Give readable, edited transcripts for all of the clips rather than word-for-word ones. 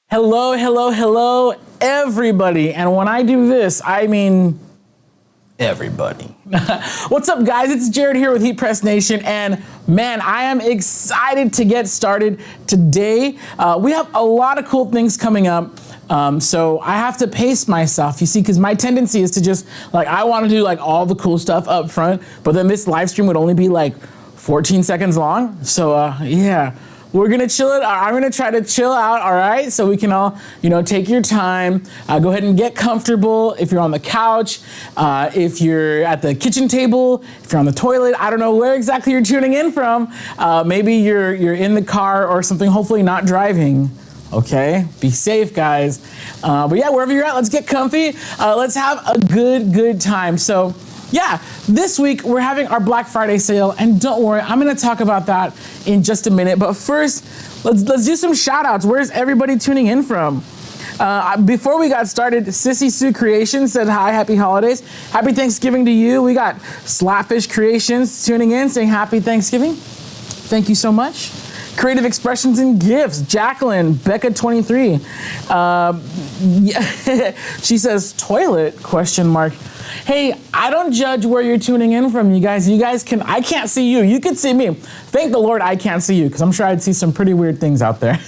Hello, hello, hello, everybody. And when I do this, I mean everybody. What's up, guys? It's Jared here with Heat Press Nation. And man, I am excited to get started today. We have a lot of cool things coming up. So I have to pace myself, you see, because my tendency is to just I want to do all the cool stuff up front, but then this live stream would only be 14 seconds long. So yeah, we're going to chill it. I'm going to try to chill out. All right. So we can all, take your time, go ahead and get comfortable. If you're on the couch, if you're at the kitchen table, if you're on the toilet, I don't know where exactly you're tuning in from. Maybe you're in the car or something, hopefully not driving. Okay, be safe, guys. But yeah, wherever you're at, let's get comfy. Let's have a good time. So yeah, this week we're having our Black Friday sale, and don't worry, I'm gonna talk about that in just a minute. But first, let's do some shout outs. Where's everybody tuning in from? Before we got started, Sissy Sue Creations said hi, happy holidays. Happy Thanksgiving to you. We got Slapfish Creations tuning in, saying happy Thanksgiving. Thank you so much. Creative Expressions and Gifts, Jacqueline, Becca 23. She says toilet ? Hey, I don't judge where you're tuning in from, you guys. I can't see you. You can see me. Thank the Lord I can't see you, because I'm sure I'd see some pretty weird things out there.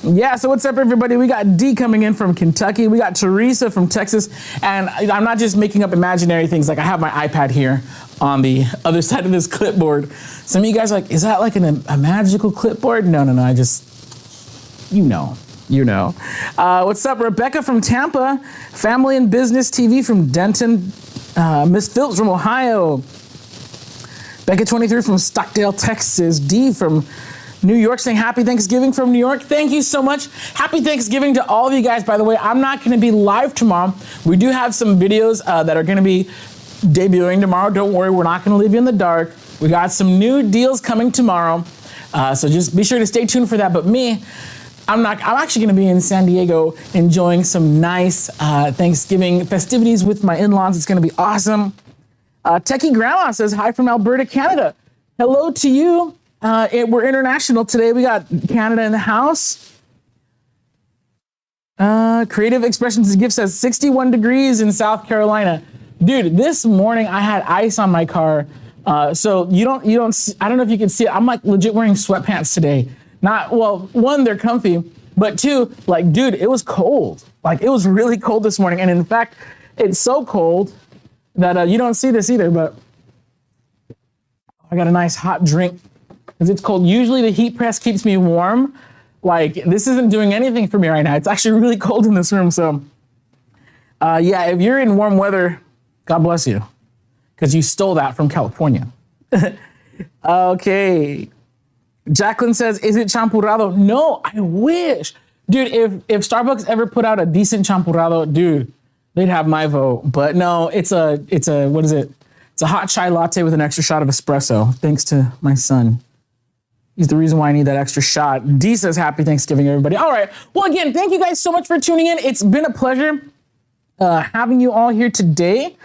Yeah, so what's up, everybody? We got D coming in from Kentucky. We got Teresa from Texas. And I'm not just making up imaginary things. I have my iPad here on the other side of this clipboard. Some of you guys are like, is that a magical clipboard? No, I just, you know. What's up, Rebecca from Tampa, Family and Business TV from Denton, Miss Phillips from Ohio, Becca 23 from Stockdale, Texas, D from New York saying happy Thanksgiving from New York. Thank you so much. Happy Thanksgiving to all of you guys. By the way, I'm not going to be live tomorrow. We do have some videos that are going to be debuting tomorrow. Don't worry, we're not going to leave you in the dark. We got some new deals coming tomorrow. So just be sure to stay tuned for that. But I'm actually going to be in San Diego enjoying some nice Thanksgiving festivities with my in-laws. It's going to be awesome. Techie Grandma says hi from Alberta, Canada. Hello to you. We're international today. We got Canada in the house. Creative Expressions and Gifts says 61 degrees in South Carolina. Dude, this morning I had ice on my car. So you don't see, I don't know if you can see it. I'm legit wearing sweatpants today. One, they're comfy, but two, dude, it was cold. It was really cold this morning. And in fact, it's so cold that you don't see this either, but I got a nice hot drink because it's cold. Usually the heat press keeps me warm, Like, this isn't doing anything for me right now. It's actually really cold in this room. So, yeah, if you're in warm weather, God bless you, because you stole that from California. Okay. Jacqueline says, is it champurrado? No, I wish. Dude, if Starbucks ever put out a decent champurrado, dude, they'd have my vote. But no, it's a, what is it? It's a hot chai latte with an extra shot of espresso, thanks to my son. He's the reason why I need that extra shot. Dee says, happy Thanksgiving, everybody. All right. Well, again, thank you guys so much for tuning in. It's been a pleasure having you all here today.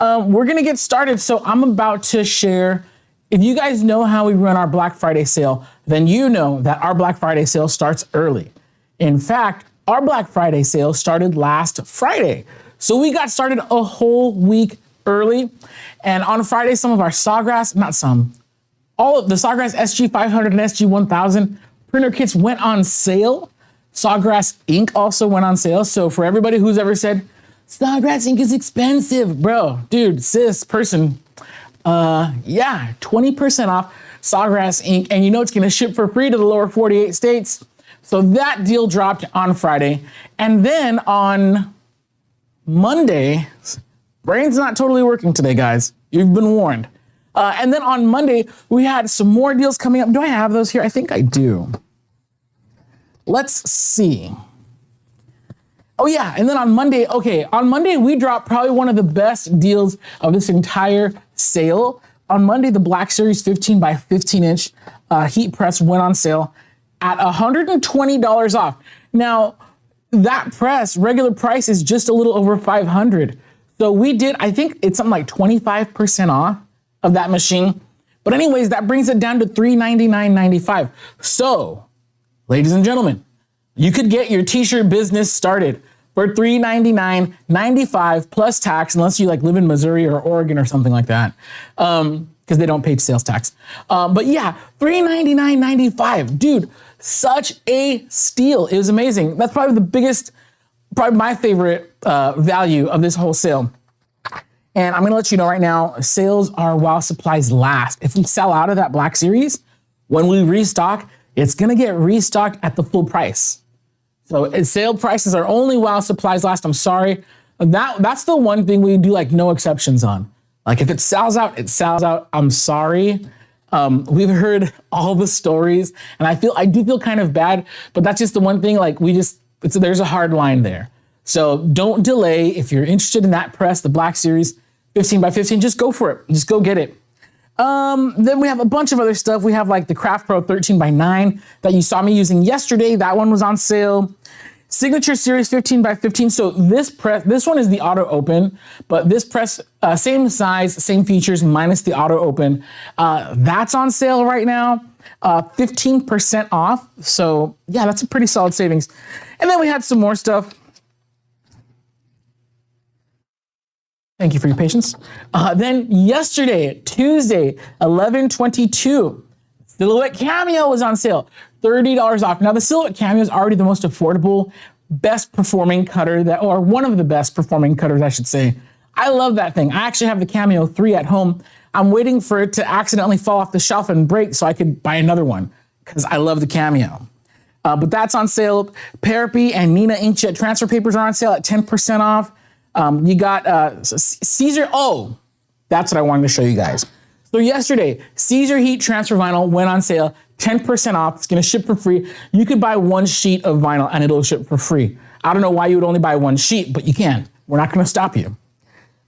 We're going to get started. So I'm about to share, if you guys know how we run our Black Friday sale, then you know that our Black Friday sale starts early. In fact, our Black Friday sale started last Friday. So we got started a whole week early. And on Friday, some of our Sawgrass, all of the Sawgrass SG500 and SG1000 printer kits went on sale. Sawgrass ink also went on sale. So for everybody who's ever said, Sawgrass ink is expensive, bro, dude, sis, person, yeah, 20% off Sawgrass ink. And you know it's gonna ship for free to the lower 48 states. So that deal dropped on Friday. And then on Monday, brain's not totally working today, guys. You've been warned. And then on Monday, we had some more deals coming up. Do I have those here? I think I do. Let's see. Oh yeah, and then on Monday, we dropped probably one of the best deals of this entire sale. On Monday, the Black Series 15 by 15 inch heat press went on sale at $120 off. Now, that press, regular price is just a little over $500. So we did, I think it's something like 25% off of that machine. But anyways, that brings it down to $399.95. So, ladies and gentlemen, you could get your t-shirt business started for $399.95 plus tax, unless you like live in Missouri or Oregon or something like that, because they don't pay sales tax. But yeah, $399.95, dude, such a steal. It was amazing. That's probably the biggest, probably my favorite value of this whole sale. And I'm gonna let you know right now, sales are while supplies last. If we sell out of that Black Series, when we restock, it's gonna get restocked at the full price. So sale prices are only while supplies last. I'm sorry. That's the one thing we do like no exceptions on. Like if it sells out, it sells out. I'm sorry. We've heard all the stories and I do feel kind of bad, but that's just the one thing, like there's a hard line there. So don't delay. If you're interested in that press, the Black Series 15 by 15, just go for it. Just go get it. Then we have a bunch of other stuff. We have like the Craft Pro 13 by 9 that you saw me using yesterday. That one was on sale. Signature Series 15 by 15. So this one is the auto open, but this press, same size, same features, minus the auto open. That's on sale right now, 15% off. So yeah, that's a pretty solid savings. And then we had some more stuff. Thank you for your patience. Then yesterday, Tuesday, 11/22, Silhouette Cameo was on sale, $30 off. Now the Silhouette Cameo is already the most affordable, best performing cutter or one of the best performing cutters, I should say. I love that thing. I actually have the Cameo 3 at home. I'm waiting for it to accidentally fall off the shelf and break so I could buy another one because I love the Cameo. But that's on sale. Parapi and Nina inkjet transfer papers are on sale at 10% off. You got Caesar. Oh, that's what I wanted to show you guys. So yesterday, Caesar Heat Transfer Vinyl went on sale, 10% off. It's going to ship for free. You could buy one sheet of vinyl and it'll ship for free. I don't know why you would only buy one sheet, but you can. We're not going to stop you.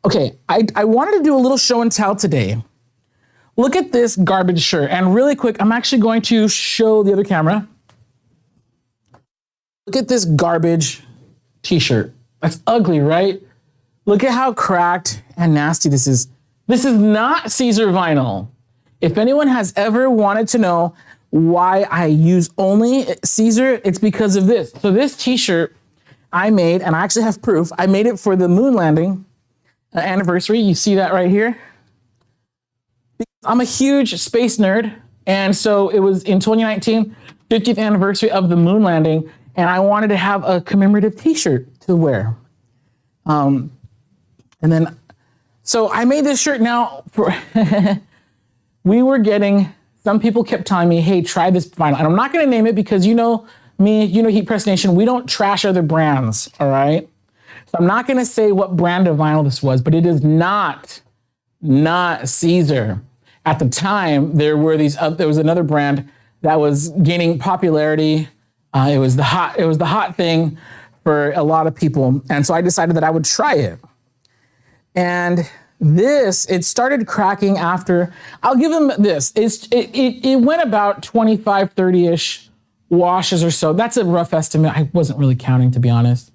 Okay, I wanted to do a little show and tell today. Look at this garbage shirt. And really quick, I'm actually going to show the other camera. Look at this garbage t-shirt. That's ugly, right? Look at how cracked and nasty this is. This is not Caesar vinyl. If anyone has ever wanted to know why I use only Caesar, it's because of this. So this t-shirt I made, and I actually have proof, I made it for the moon landing anniversary. You see that right here? I'm a huge space nerd. And so it was in 2019, 50th anniversary of the moon landing. And I wanted to have a commemorative t-shirt to wear. And then, so I made this shirt now for, some people kept telling me, hey, try this vinyl. And I'm not going to name it because you know me, you know, Heat Press Nation, we don't trash other brands, all right? So I'm not gonna say what brand of vinyl this was, but it is not Caesar. At the time, there was another brand that was gaining popularity. It was the hot thing for a lot of people. And so I decided that I would try it. And it started cracking after, I'll give them this. It went about 25, 30-ish washes or so. That's a rough estimate. I wasn't really counting, to be honest.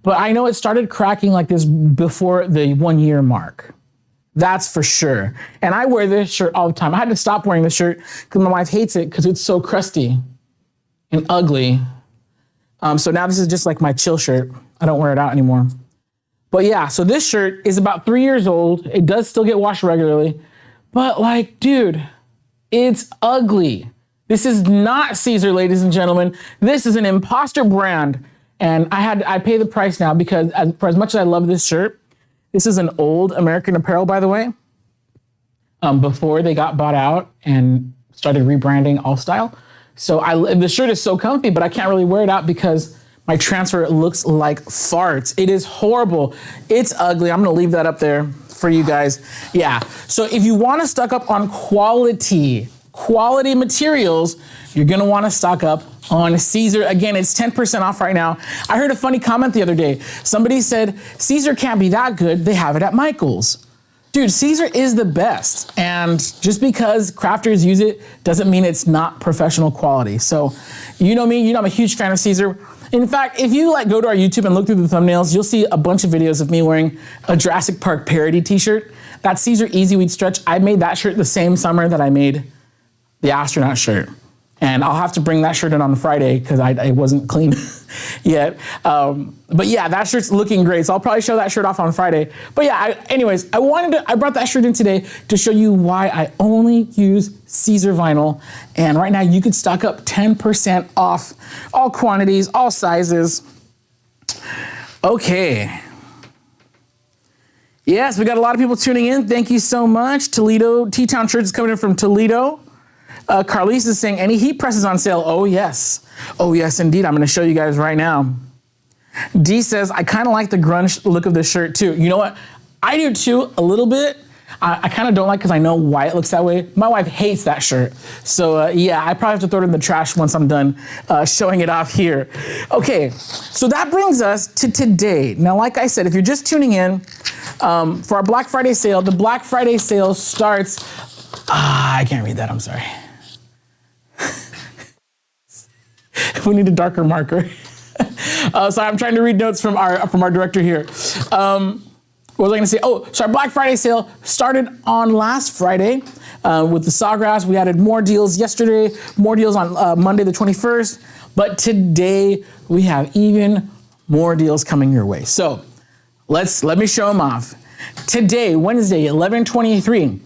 But I know it started cracking like this before the 1 year mark. That's for sure. And I wear this shirt all the time. I had to stop wearing this shirt because my wife hates it because it's so crusty and ugly. So now this is just like my chill shirt. I don't wear it out anymore. But yeah, so this shirt is about 3 years old. It does still get washed regularly. But like, dude, it's ugly. This is not Caesar, ladies and gentlemen. This is an imposter brand. And I pay the price now because for as much as I love this shirt, this is an old American Apparel, by the way, before they got bought out and started rebranding All Style. So the shirt is so comfy, but I can't really wear it out because my transfer looks like farts. It is horrible. It's ugly. I'm gonna leave that up there for you guys. Yeah, so if you wanna stock up on quality materials, you're gonna wanna stock up on Caesar. Again, it's 10% off right now. I heard a funny comment the other day. Somebody said, Caesar can't be that good, they have it at Michael's. Dude, Caesar is the best. And just because crafters use it doesn't mean it's not professional quality. So, you know me, you know I'm a huge fan of Caesar. In fact, if you go to our YouTube and look through the thumbnails, you'll see a bunch of videos of me wearing a Jurassic Park parody t-shirt. That Caesar Easy Weed Stretch, I made that shirt the same summer that I made the astronaut shirt. And I'll have to bring that shirt in on Friday because I wasn't clean yet. But yeah, that shirt's looking great. So I'll probably show that shirt off on Friday. But yeah, I brought that shirt in today to show you why I only use Caesar vinyl. And right now you could stock up 10% off all quantities, all sizes. Okay. Yes, we got a lot of people tuning in. Thank you so much. Toledo, T-Town Shirts is coming in from Toledo. Carlise is saying, any heat presses on sale? Oh, yes. Oh, yes, indeed. I'm going to show you guys right now. D says, I kind of like the grunge look of this shirt, too. You know what? I do, too, a little bit. I kind of don't like because I know why it looks that way. My wife hates that shirt. So, yeah, I probably have to throw it in the trash once I'm done showing it off here. Okay, so that brings us to today. Now, like I said, if you're just tuning in, for our Black Friday sale, the Black Friday sale starts... I can't read that, I'm sorry. We need a darker marker. So I'm trying to read notes from our director here. What was I gonna say? Oh, so our Black Friday sale started on last Friday with the Sawgrass. We added more deals yesterday, more deals on Monday the 21st, but today we have even more deals coming your way. So let me show them off. Today, Wednesday, 11/23,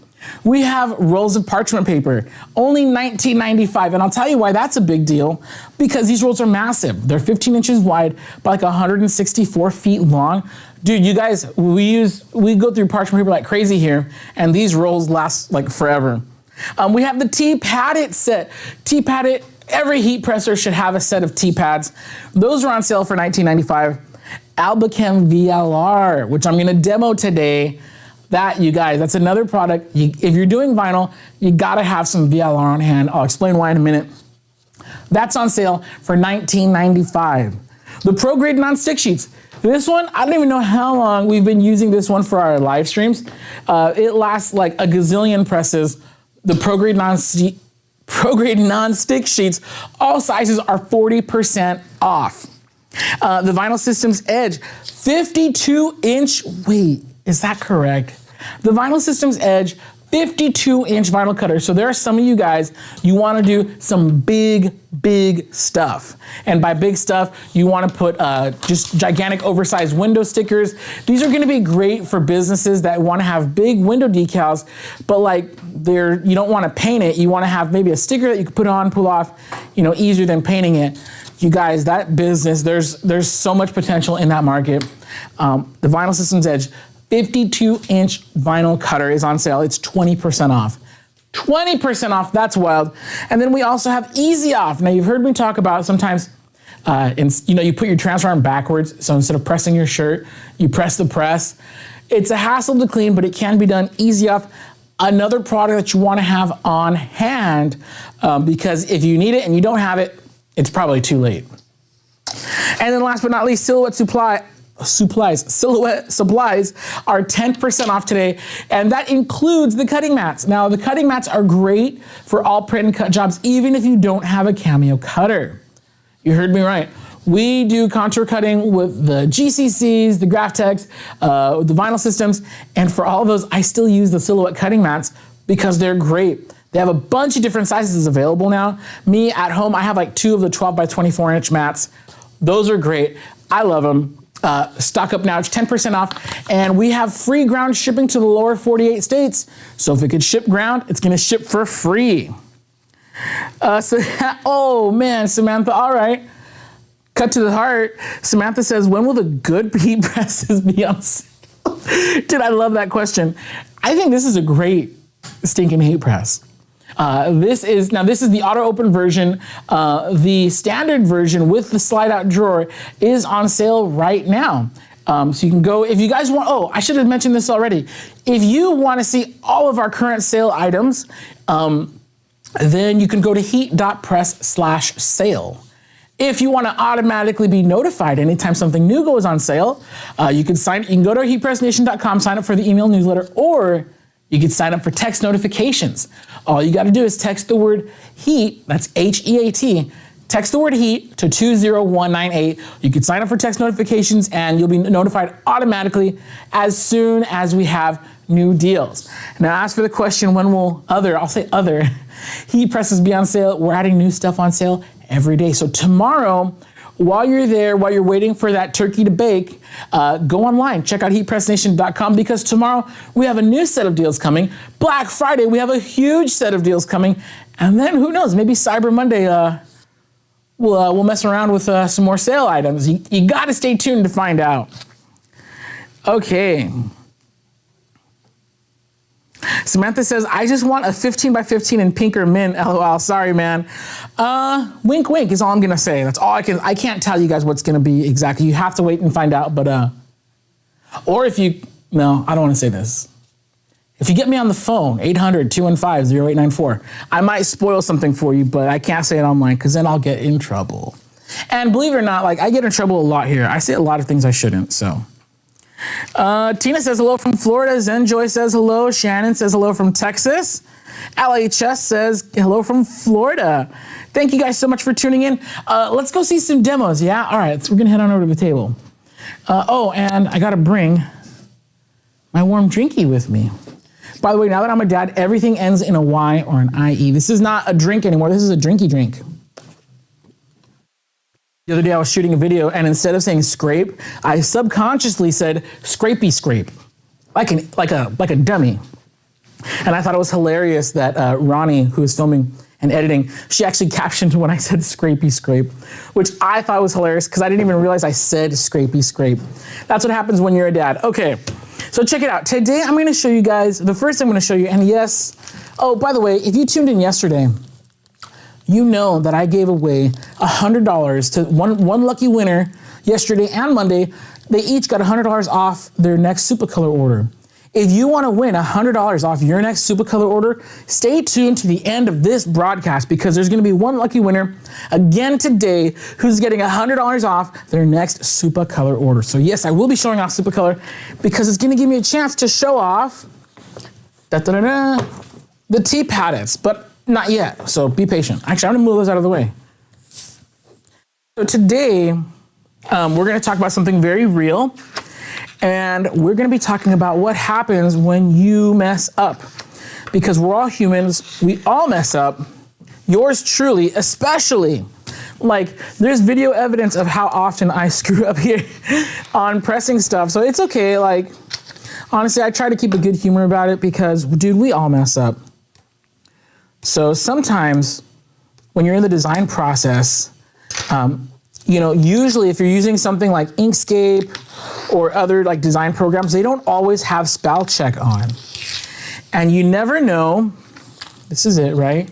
we have rolls of parchment paper, only $19.95. And I'll tell you why that's a big deal, because these rolls are massive. They're 15 inches wide by like 164 feet long. Dude, you guys, we go through parchment paper like crazy here, and these rolls last like forever. We have the T-Pad-It set. T-Pad-It, every heat presser should have a set of T-Pads. Those are on sale for $19.95. Albachem VLR, which I'm gonna demo today. That, you guys, that's another product. If you're doing vinyl, you gotta have some VLR on hand. I'll explain why in a minute. That's on sale for $19.95. The Pro Grade non-stick sheets. This one, I don't even know how long we've been using this one for our live streams. It lasts like a gazillion presses. The Pro Grade non-stick sheets, all sizes are 40% off. The Vinyl Systems Edge, 52-inch, wait, is that correct? The Vinyl Systems Edge, 52-inch vinyl cutter. So there are some of you guys, you wanna do some big stuff. And by big stuff, you wanna put just gigantic oversized window stickers. These are gonna be great for businesses that wanna have big window decals, but like you don't wanna paint it. You wanna have maybe a sticker that you can put on, pull off, easier than painting it. You guys, that business, there's so much potential in that market. The Vinyl Systems Edge, 52-inch vinyl cutter is on sale. It's 20% off. 20% off, that's wild. And then we also have Easy Off. Now you've heard me talk about sometimes And you put your transfer arm backwards. So instead of pressing your shirt, you press the press. It's a hassle to clean, but it can be done easy enough. Another product that you want to have on hand, because if you need it and you don't have it, it's probably too late. And then last but not least, Silhouette supplies are 10% off today, and that includes the cutting mats. Now, the cutting mats are great for all print and cut jobs, even if you don't have a Cameo cutter. You heard me right. We do contour cutting with the GCCs, the Graphtecs, the vinyl systems, and for all of those, I still use the Silhouette cutting mats because they're great. They have a bunch of different sizes available now. Me at home, I have like 2 of the 12 by 24 inch mats. Those are great. I love them. Stock up now, it's 10% off, and we have free ground shipping to the lower 48 states. So if it could ship ground, it's gonna ship for free. Oh man, Samantha, all right. Cut to the heart. Samantha says, when will the good heat presses be on sale? Dude, I love that question. I think this is a great stinking heat press. This is the auto open version. The standard version with the slide out drawer is on sale right now. So you can go, if you guys want, I should have mentioned this already. If you want to see all of our current sale items, then you can go to heat.press/sale. If you want to automatically be notified anytime something new goes on sale, you can go to heatpressnation.com, sign up for the email newsletter, or you can sign up for text notifications. All you got to do is text the word HEAT, that's HEAT, text the word HEAT to 20198. You can sign up for text notifications and you'll be notified automatically as soon as we have new deals. Now, as for the question, when will other heat presses be on sale? We're adding new stuff on sale every day. So tomorrow, while you're there, while you're waiting for that turkey to bake, go online, check out heatpressnation.com, because tomorrow we have a new set of deals coming. Black Friday, we have a huge set of deals coming. And then who knows, maybe Cyber Monday, we'll mess around with some more sale items. You got to stay tuned to find out. Okay. Samantha says, I just want a 15 by 15 in pink or mint. LOL, sorry, man. Wink, wink is all I'm going to say. That's all I can't tell you guys what's going to be exactly. You have to wait and find out. But, or if you, no, I don't want to say this. If you get me on the phone, 800-215-0894, I might spoil something for you, but I can't say it online because then I'll get in trouble. And believe it or not, I get in trouble a lot here. I say a lot of things I shouldn't, so. Tina says hello from Florida. Zenjoy says hello. Shannon says hello from Texas. LHS says hello from Florida. Thank you guys so much for tuning in. Let's go see some demos, yeah? All right, so we're gonna head on over to the table. And I gotta bring my warm drinky with me. By the way, now that I'm a dad, everything ends in a Y or an IE. This is not a drink anymore, this is a drinky drink. The other day I was shooting a video and instead of saying scrape, I subconsciously said scrapey scrape, like a dummy. And I thought it was hilarious that Ronnie, who was filming and editing, she actually captioned when I said scrapey scrape, which I thought was hilarious because I didn't even realize I said scrapey scrape. That's what happens when you're a dad. Okay, so check it out. Today I'm gonna show you guys, the first thing I'm gonna show you, and yes, by the way, if you tuned in yesterday, you know that I gave away $100 to one lucky winner yesterday and Monday. They each got $100 off their next Supercolor order. If you want to win $100 off your next Supercolor order, stay tuned to the end of this broadcast because there's going to be one lucky winner again today who's getting $100 off their next Supercolor order. So yes, I will be showing off Supercolor because it's going to give me a chance to show off the tea paddets, but not yet, so be patient. Actually, I'm gonna move those out of the way. So today, we're gonna talk about something very real, and we're gonna be talking about what happens when you mess up. Because we're all humans, we all mess up. Yours truly, especially. There's video evidence of how often I screw up here on pressing stuff, so it's okay. Honestly, I try to keep a good humor about it because, dude, we all mess up. So sometimes when you're in the design process, usually if you're using something like Inkscape or other design programs, they don't always have spell check on. And you never know, this is it, right?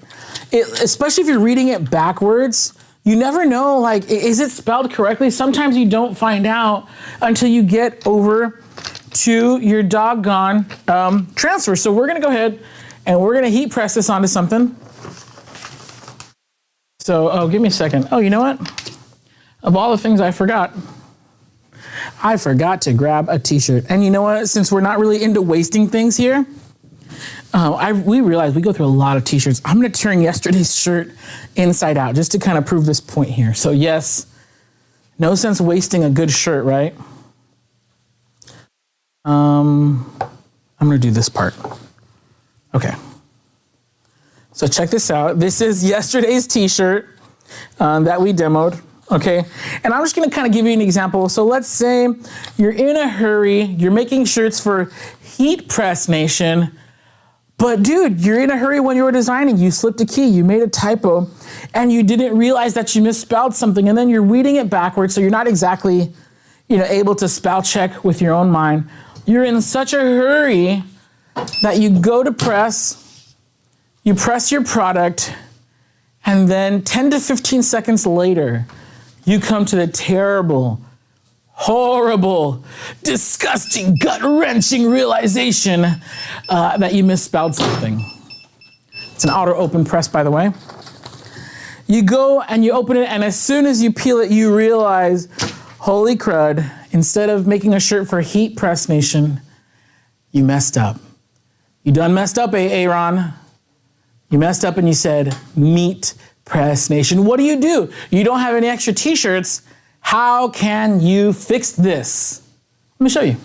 Especially if you're reading it backwards, you never know, like, is it spelled correctly? Sometimes you don't find out until you get over to your doggone transfer. So we're gonna go ahead and we're gonna heat press this onto something. So, oh, give me a second. Oh, you know what? Of all the things I forgot to grab a t-shirt. And you know what? Since we're not really into wasting things here, we realized we go through a lot of t-shirts. I'm going to turn yesterday's shirt inside out just to kind of prove this point here. So yes, no sense wasting a good shirt, right? I'm going to do this part. Okay. So check this out. This is yesterday's t-shirt that we demoed. Okay. And I'm just going to kind of give you an example. So let's say you're in a hurry. You're making shirts for Heat Press Nation. But dude, you're in a hurry when you were designing. You slipped a key, you made a typo, and you didn't realize that you misspelled something, and then you're reading it backwards, so you're not exactly, able to spell check with your own mind. You're in such a hurry that you go to press, you press your product, and then 10 to 15 seconds later, you come to the terrible, horrible, disgusting, gut-wrenching realization that you misspelled something. It's an auto open press, by the way. You go and you open it, and as soon as you peel it, you realize, holy crud, instead of making a shirt for Heat Press Nation, you messed up. You done messed up, Aaron. You messed up and you said, Meat Press Nation. What do? You don't have any extra t-shirts. How can you fix this? Let me show you.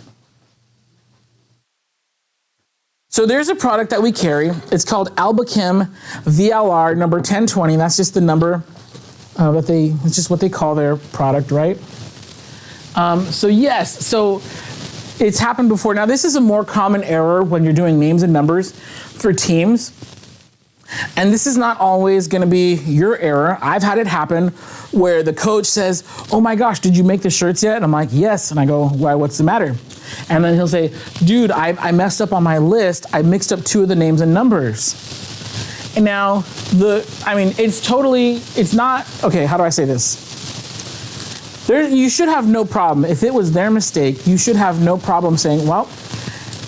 So there's a product that we carry. It's called Albachem VLR number 1020. That's just the number it's just what they call their product, right? So it's happened before. Now this is a more common error when you're doing names and numbers for teams. And this is not always going to be your error. I've had it happen where the coach says, oh my gosh, did you make the shirts yet? And I'm like, yes. And I go, why, what's the matter? And then he'll say, dude, I messed up on my list. I mixed up 2 of the names and numbers. And now it's not, okay, how do I say this? You should have no problem. If it was their mistake, you should have no problem saying, well,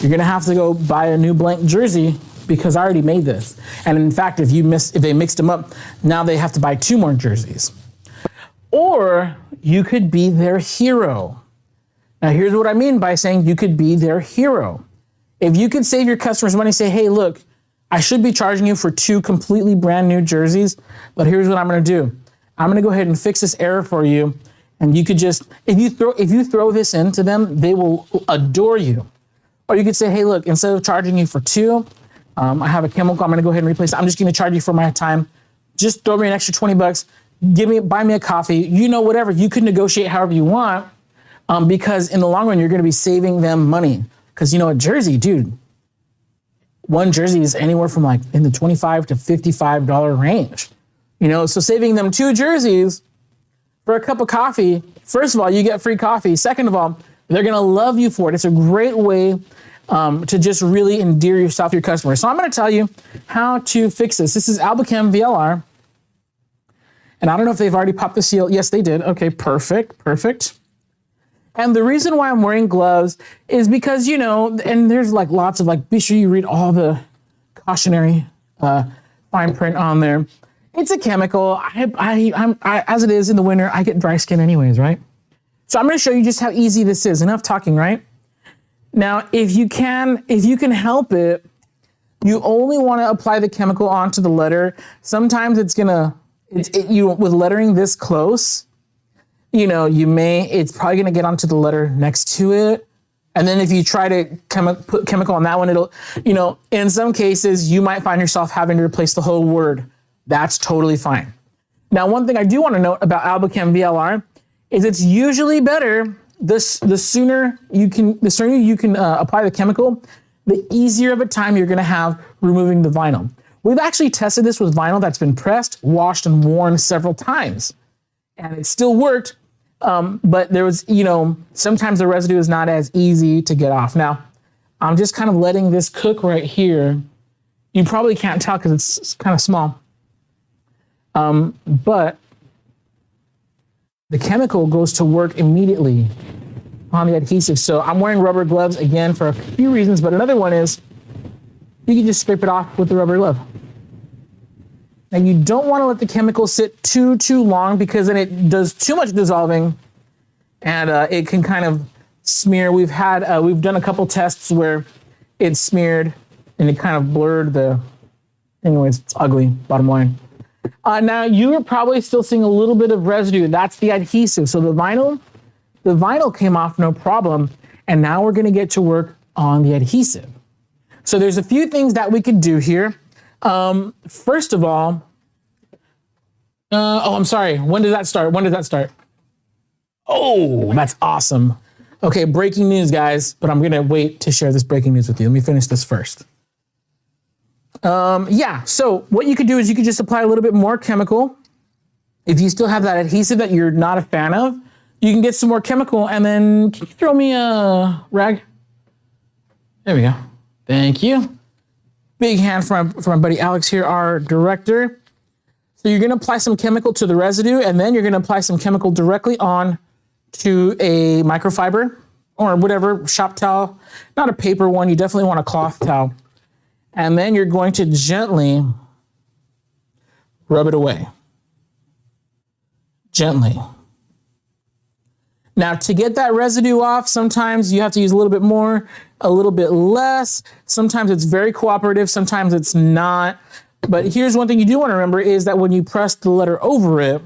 you're going to have to go buy a new blank jersey because I already made this. And in fact, if they mixed them up, now they have to buy 2 more jerseys. Or you could be their hero. Now here's what I mean by saying you could be their hero. If you could save your customers money, say, hey, look, I should be charging you for 2 completely brand new jerseys, but here's what I'm gonna do. I'm gonna go ahead and fix this error for you. And you could just, if you throw this into them, they will adore you. Or you could say, hey, look, instead of charging you for 2, I have a chemical, I'm gonna go ahead and replace it. I'm just gonna charge you for my time. Just throw me an extra $20. Buy me a coffee, whatever. You can negotiate however you want because in the long run, you're gonna be saving them money. Because a jersey, dude, one jersey is anywhere from like in the $25 to $55 range. So saving them 2 jerseys for a cup of coffee, first of all, you get free coffee. Second of all, they're gonna love you for it. It's a great way to just really endear yourself to your customers. So I'm going to tell you how to fix this. This is Albachem VLR. And I don't know if they've already popped the seal. Yes, they did. Okay, perfect. And the reason why I'm wearing gloves is because, and there's like lots of be sure you read all the cautionary fine print on there. It's a chemical. I'm as it is in the winter, I get dry skin anyways, right? So I'm going to show you just how easy this is. Enough talking, right? Now, if you can help it, you only want to apply the chemical onto the letter. Sometimes it's with lettering this close, it's probably gonna get onto the letter next to it. And then if you try to put chemical on that one, it'll, in some cases, you might find yourself having to replace the whole word. That's totally fine. Now, one thing I do want to note about Albachem VLR is it's usually better. The sooner you can apply the chemical, the easier of a time you're going to have removing the vinyl. We've actually tested this with vinyl that's been pressed, washed, and worn several times, and it still worked. But there was, sometimes the residue is not as easy to get off. Now, I'm just kind of letting this cook right here. You probably can't tell because it's kind of small. But the chemical goes to work immediately on the adhesive. So I'm wearing rubber gloves again for a few reasons, but another one is you can just scrape it off with the rubber glove. Now you don't want to let the chemical sit too long because then it does too much dissolving and it can kind of smear. We've done a couple tests where it smeared and it kind of blurred anyways, it's ugly, bottom line. Now you are probably still seeing a little bit of residue. That's the adhesive. So the vinyl came off no problem. And now we're gonna get to work on the adhesive. So there's a few things that we could do here. First of all, I'm sorry. When did that start? Oh, that's awesome. Okay, breaking news, guys, but I'm gonna wait to share this breaking news with you. Let me finish this first. Yeah, so what you could do is you could just apply a little bit more chemical. If you still have that adhesive that you're not a fan of, you can get some more chemical and then can you throw me a rag? There we go. Thank you. Big hand from my buddy Alex here, our director. So you're gonna apply some chemical to the residue and then you're gonna apply some chemical directly on to a microfiber or whatever, shop towel, not a paper one, you definitely want a cloth towel. And then you're going to gently rub it away. Gently. Now to get that residue off, sometimes you have to use a little bit more, a little bit less. Sometimes it's very cooperative, sometimes it's not. But here's one thing you do want to remember is that when you press the letter over it,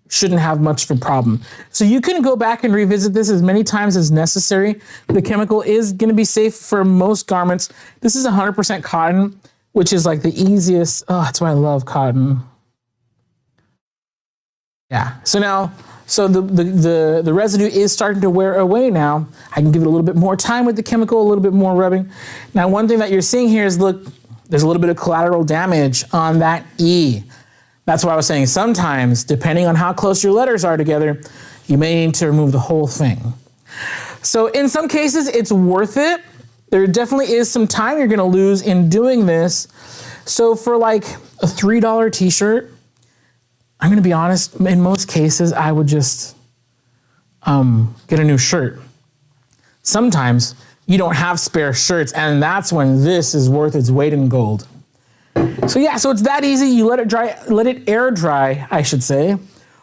shouldn't have much of a problem. So you can go back and revisit this as many times as necessary. The chemical is going to be safe for most garments. This is 100% cotton, which is like the easiest. Oh, that's why I love cotton. Yeah. So now, the residue is starting to wear away now. I can give it a little bit more time with the chemical, a little bit more rubbing. Now, one thing that you're seeing here is, look, there's a little bit of collateral damage on that E. That's why I was saying sometimes, depending on how close your letters are together, you may need to remove the whole thing. So in some cases, it's worth it. There definitely is some time you're gonna lose in doing this. So for like a $3 t-shirt, I'm gonna be honest, in most cases, I would just get a new shirt. Sometimes you don't have spare shirts and that's when this is worth its weight in gold. So yeah, so it's that easy. You let it air dry, I should say.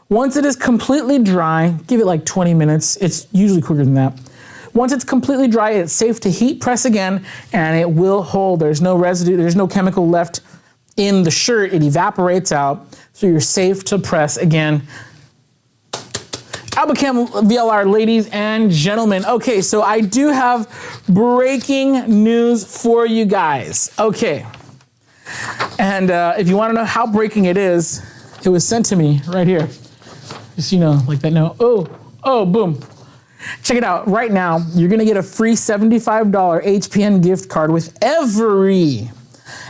Once it is completely dry, give it like 20 minutes. It's usually quicker than that. Once it's completely dry, it's safe to heat press again and it will hold. There's no residue, there's no chemical left in the shirt. It evaporates out, so you're safe to press again. Albachem VLR, ladies and gentlemen. Okay, so I do have breaking news for you guys. Okay. And if you want to know how breaking it is, it was sent to me right here. Just, you know, like that note. Oh, boom. Check it out. Right now, you're going to get a free $75 HPN gift card with every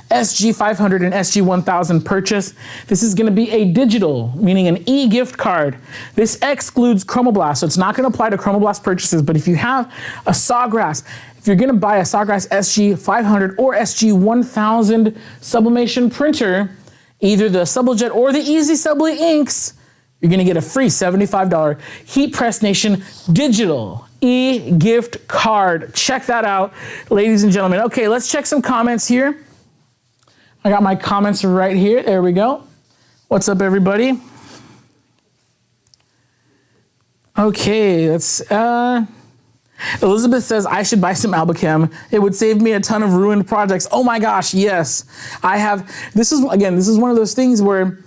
SG500 and SG1000 purchase. This is going to be a digital, meaning an e-gift card. This excludes Chromoblast, so it's not going to apply to Chromoblast purchases, but if you have a Sawgrass, if you're going to buy a Sawgrass SG500 or SG1000 sublimation printer, either the Sublejet or the Easy Subli inks, you're going to get a free $75 Heat Press Nation digital e-gift card. Check that out, ladies and gentlemen. Okay, let's check some comments here. I got my comments right here. There we go. What's up, everybody? Okay, let's, Elizabeth says, I should buy some Albachem. It would save me a ton of ruined projects. Oh my gosh, yes. I have, this is one of those things where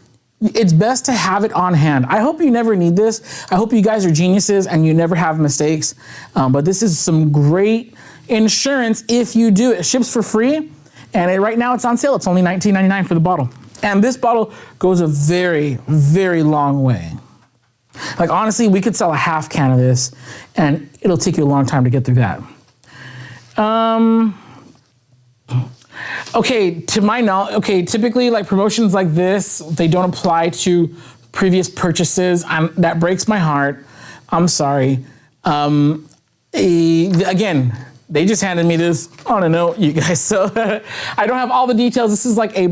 it's best to have it on hand. I hope you never need this. I hope you guys are geniuses and you never have mistakes. But this is some great insurance if you do. It ships for free. And right now it's on sale. It's only $19.99 for the bottle. And this bottle goes a very, very long way. Like honestly, we could sell a half can of this and it'll take you a long time to get through that. Okay, to my knowledge, okay, typically like promotions like this, they don't apply to previous purchases. That breaks my heart. I'm sorry. Again, they just handed me this on a note, you guys. So I don't have all the details. This is like a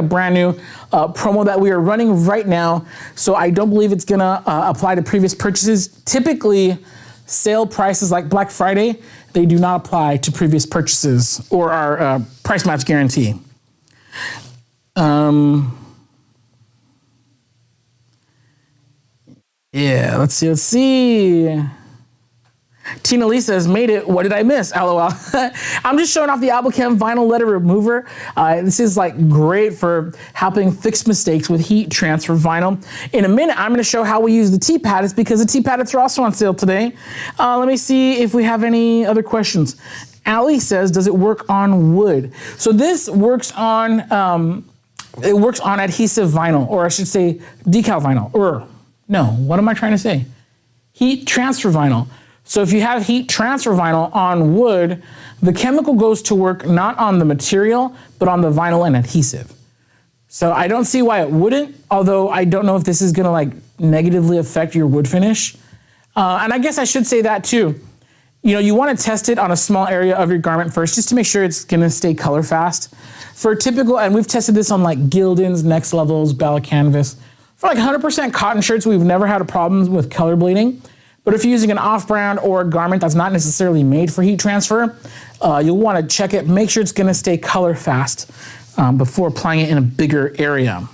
brand new promo that we are running right now. So I don't believe it's gonna apply to previous purchases. Typically, sale prices like Black Friday, they do not apply to previous purchases or our price match guarantee. Yeah, let's see. Tina Lee says, made it, what did I miss? LOL. I'm just showing off the Albachem vinyl letter remover. This is like great for helping fix mistakes with heat transfer vinyl. In a minute, I'm gonna show how we use the T-paddets because the T-paddets are also on sale today. Let me see if we have any other questions. Allie says, does it work on wood? So this works on, adhesive vinyl, or I should say decal vinyl, no, what am I trying to say? Heat transfer vinyl. So if you have heat transfer vinyl on wood, the chemical goes to work not on the material, but on the vinyl and adhesive. So I don't see why it wouldn't, although I don't know if this is gonna like negatively affect your wood finish. And I guess I should say that too. You know, you wanna test it on a small area of your garment first, just to make sure it's gonna stay color fast. For typical, and we've tested this on like Gildan's, Next Levels, Bella Canvas. For like 100% cotton shirts, we've never had a problem with color bleeding. But if you're using an off-brand or a garment that's not necessarily made for heat transfer, you'll want to check it, make sure it's going to stay color fast before applying it in a bigger area.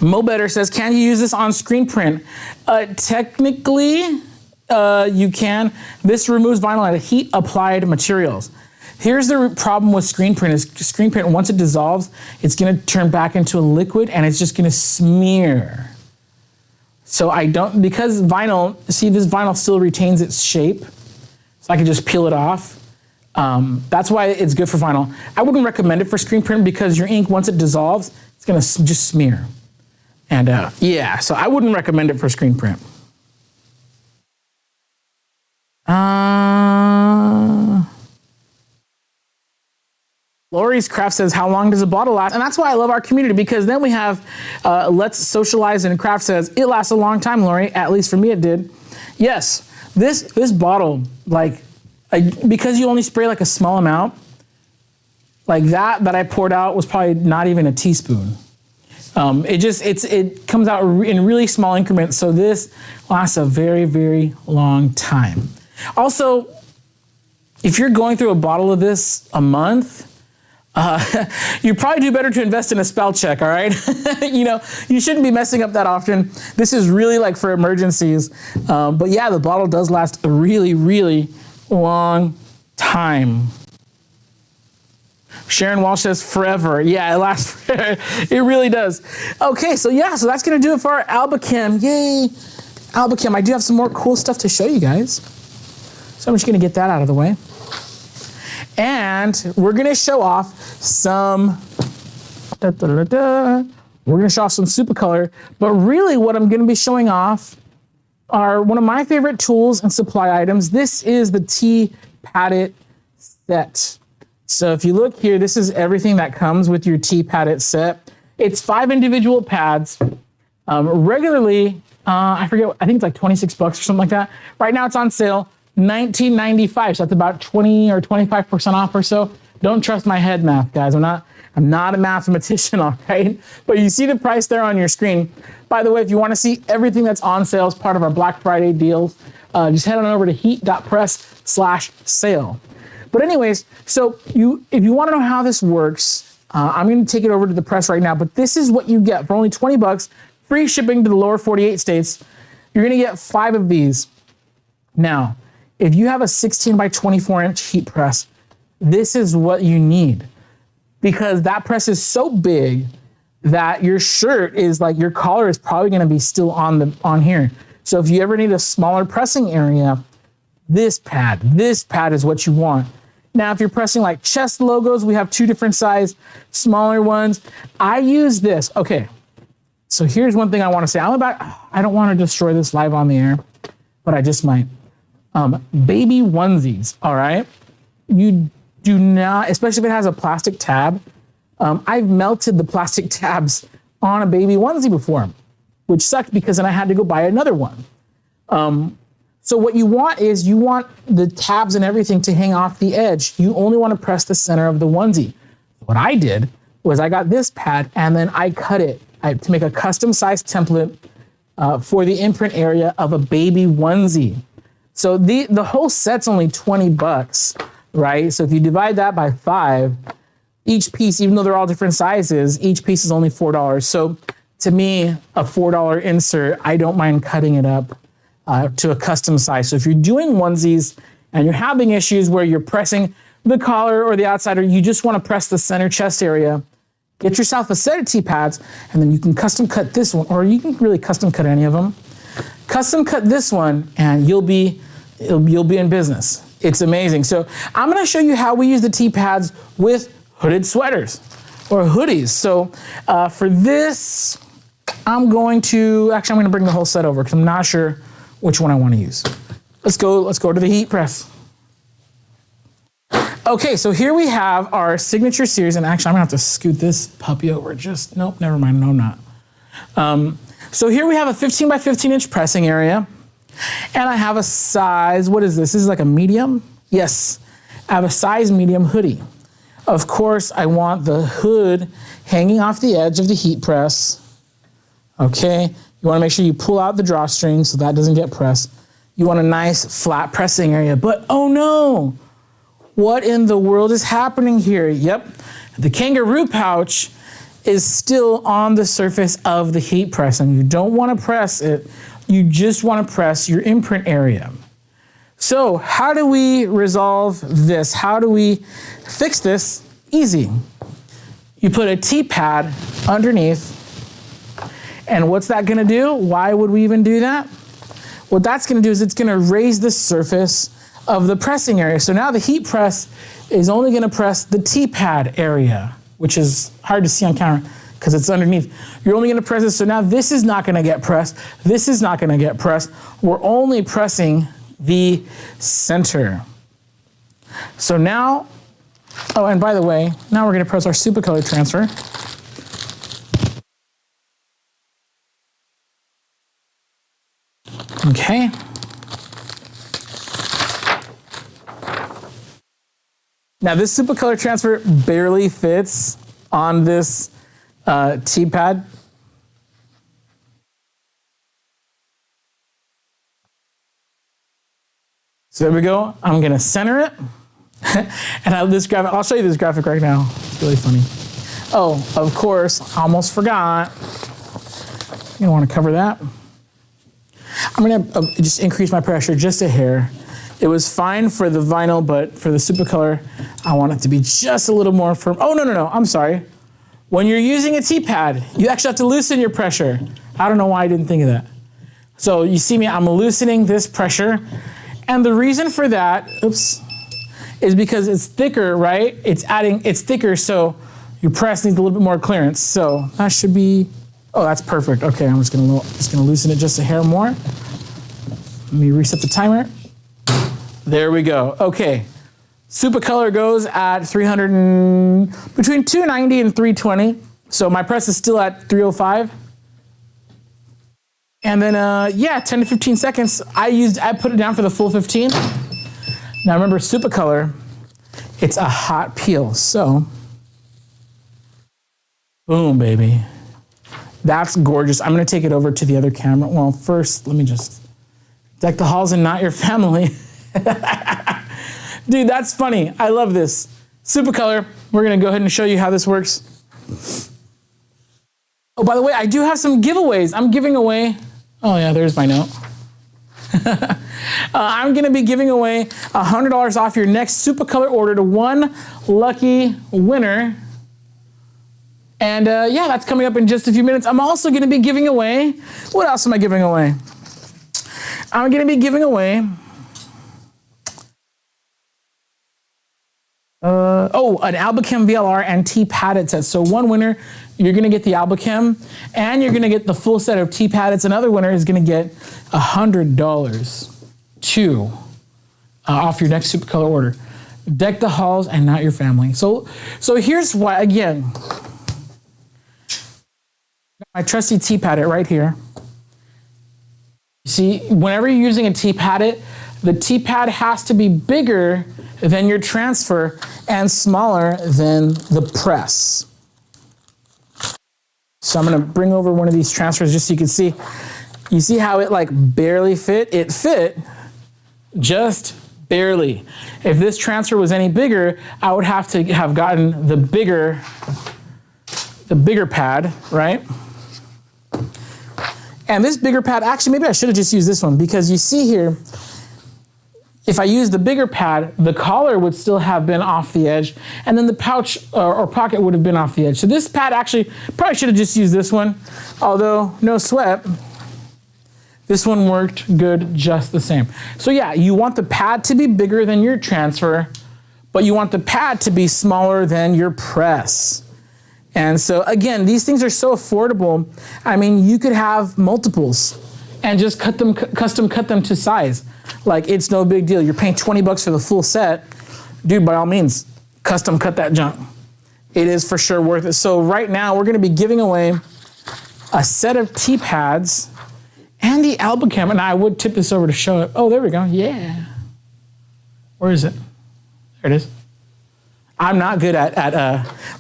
Mo Better says, can you use this on screen print? Technically, you can. This removes vinyl at heat-applied materials. Here's the problem with screen print is screen print, once it dissolves, it's going to turn back into a liquid and it's just going to smear. So because vinyl, see this vinyl still retains its shape, so I can just peel it off. That's why it's good for vinyl. I wouldn't recommend it for screen print because your ink, once it dissolves, it's gonna just smear. And yeah, so I wouldn't recommend it for screen print. Lori's Craft says, how long does a bottle last? And that's why I love our community, because then we have Let's Socialize, and Craft says, it lasts a long time, Lori. At least for me it did. Yes, this bottle, like, because you only spray like a small amount, like that I poured out was probably not even a teaspoon. It comes out in really small increments, so this lasts a very, very long time. Also, if you're going through a bottle of this a month, you probably do better to invest in a spell check, all right? You know, you shouldn't be messing up that often. This is really like for emergencies. But yeah, the bottle does last a really, really long time. Sharon Walsh says forever. Yeah, it lasts forever. It really does. Okay, so yeah, so that's gonna do it for our Albachem. Yay, Albachem. I do have some more cool stuff to show you guys. So I'm just gonna get that out of the way. And we're gonna show off some, we're gonna show off some super color, but really what I'm gonna be showing off are one of my favorite tools and supply items. This is the T-Paddet set. So if you look here, this is everything that comes with your T-Paddet set. It's 5 individual pads. Regularly, I forget, I think it's like 26 bucks or something like that. Right now it's on sale. $19.95, so that's about 20 or 25% off or so. Don't trust my head math, guys. I'm not a mathematician, all right? But you see the price there on your screen. By the way, if you want to see everything that's on sale as part of our Black Friday deals, just head on over to heat.press/sale. But anyways, so if you want to know how this works, I'm going to take it over to the press right now, but this is what you get for only 20 bucks, free shipping to the lower 48 states. You're going to get 5 of these. Now, if you have a 16 by 24 inch heat press, this is what you need, because that press is so big that your shirt is like, your collar is probably going to be still on here. So if you ever need a smaller pressing area, this pad is what you want. Now, if you're pressing like chest logos, we have 2 different size, smaller ones. I use this. Okay. So here's one thing I want to say. I don't want to destroy this live on the air, but I just might. Baby onesies, all right? You do not, especially if it has a plastic tab. I've melted the plastic tabs on a baby onesie before, which sucked because then I had to go buy another one. So what you want is you want the tabs and everything to hang off the edge. You only want to press the center of the onesie. What I did was I got this pad and then I cut it to make a custom sized template for the imprint area of a baby onesie. So the whole set's only 20 bucks, right? So if you divide that by 5, each piece, even though they're all different sizes, each piece is only $4. So to me, a $4 insert, I don't mind cutting it up to a custom size. So if you're doing onesies and you're having issues where you're pressing the collar or the outside, or you just want to press the center chest area, get yourself a set of T-pads, and then you can custom cut this one, or you can really custom cut any of them. Custom cut this one, and you'll be in business. It's amazing. So I'm going to show you how we use the T-pads with hooded sweaters or hoodies. So for this, I'm going to bring the whole set over because I'm not sure which one I want to use. Let's go to the heat press. Okay, so here we have our signature series, and actually I'm gonna have to scoot this puppy over. Nope, never mind, no, I'm not. So here we have a 15 by 15 inch pressing area, and I have a size, what is this? This is like a medium? Yes, I have a size medium hoodie. Of course, I want the hood hanging off the edge of the heat press. Okay, you wanna make sure you pull out the drawstring so that doesn't get pressed. You want a nice flat pressing area, but oh no! What in the world is happening here? Yep, the kangaroo pouch is still on the surface of the heat press, and you don't want to press it. You just want to press your imprint area. So how do we resolve this? How do we fix this? Easy. You put a T-pad underneath, and what's that gonna do? Why would we even do that? What that's gonna do is it's gonna raise the surface of the pressing area. So now the heat press is only gonna press the T-pad area, which is hard to see on camera because it's underneath. You're only gonna press this, so now this is not gonna get pressed, this is not gonna get pressed. We're only pressing the center. So now, oh, and by the way, now we're gonna press our super color transfer. Okay. Now this super color transfer barely fits on this T-pad. So there we go. I'm gonna center it. And I'll show you this graphic right now. It's really funny. Oh, of course, almost forgot. You don't wanna cover that. I'm gonna just increase my pressure just a hair. It was fine for the vinyl, but for the super color, I want it to be just a little more firm. Oh, no, I'm sorry. When you're using a T-pad, you actually have to loosen your pressure. I don't know why I didn't think of that. So you see me, I'm loosening this pressure. And the reason for that, is because it's thicker, right? It's thicker, so your press needs a little bit more clearance. So that should be, oh, that's perfect. Okay, I'm just gonna loosen it just a hair more. Let me reset the timer. There we go. Okay, super color goes at between 290 and 320. So my press is still at 305. And then, 10 to 15 seconds. I put it down for the full 15. Now remember, super color, it's a hot peel. So, boom, baby. That's gorgeous. I'm gonna take it over to the other camera. Well, first, let me just deck the halls and not your family. Dude, that's funny. I love this. Super color. We're gonna go ahead and show you how this works. Oh, by the way, I do have some giveaways. I'm giving away, oh yeah, there's my note. I'm gonna be giving away $100 off your next super color order to one lucky winner. And that's coming up in just a few minutes. I'm also gonna be giving away, what else am I giving away? I'm gonna be giving away an Albachem VLR and T-padded set. So one winner, you're gonna get the Albachem, and you're gonna get the full set of T-paddeds. Another winner is gonna get $100 off your next super color order. Deck the halls and not your family. So here's why, again, my trusty T-paddet right here. See, whenever you're using a T-pad, the T-pad has to be bigger than your transfer and smaller than the press. So I'm gonna bring over one of these transfers just so you can see. You see how it like barely fit? It fit just barely. If this transfer was any bigger, I would have to have gotten the bigger pad, right? And this bigger pad, actually, maybe I should have just used this one, because you see here, if I use the bigger pad, the collar would still have been off the edge, and then the pouch or pocket would have been off the edge. So this pad, actually, probably should have just used this one, although no sweat, this one worked good just the same. So yeah, you want the pad to be bigger than your transfer, but you want the pad to be smaller than your press. And so again, these things are so affordable. I mean, you could have multiples and just custom cut them to size. Like, it's no big deal. You're paying 20 bucks for the full set. Dude, by all means, custom cut that junk. It is for sure worth it. So right now, we're gonna be giving away a set of T-pads and the Albacam, and I would tip this over to show it. Oh, there we go, yeah. Where is it? There it is. I'm not good at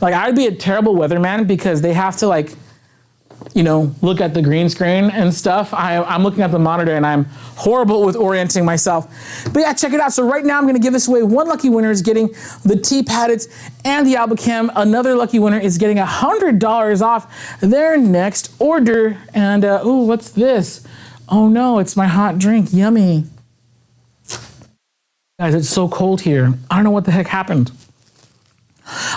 like, I'd be a terrible weatherman because they have to, like, you know, look at the green screen and stuff. I'm looking at the monitor and I'm horrible with orienting myself. But yeah, check it out. So right now I'm gonna give this away. One lucky winner is getting the T-pads and the Albacam. Another lucky winner is getting $100 off their next order. And ooh, what's this? Oh no, it's my hot drink, yummy. Guys, it's so cold here. I don't know what the heck happened.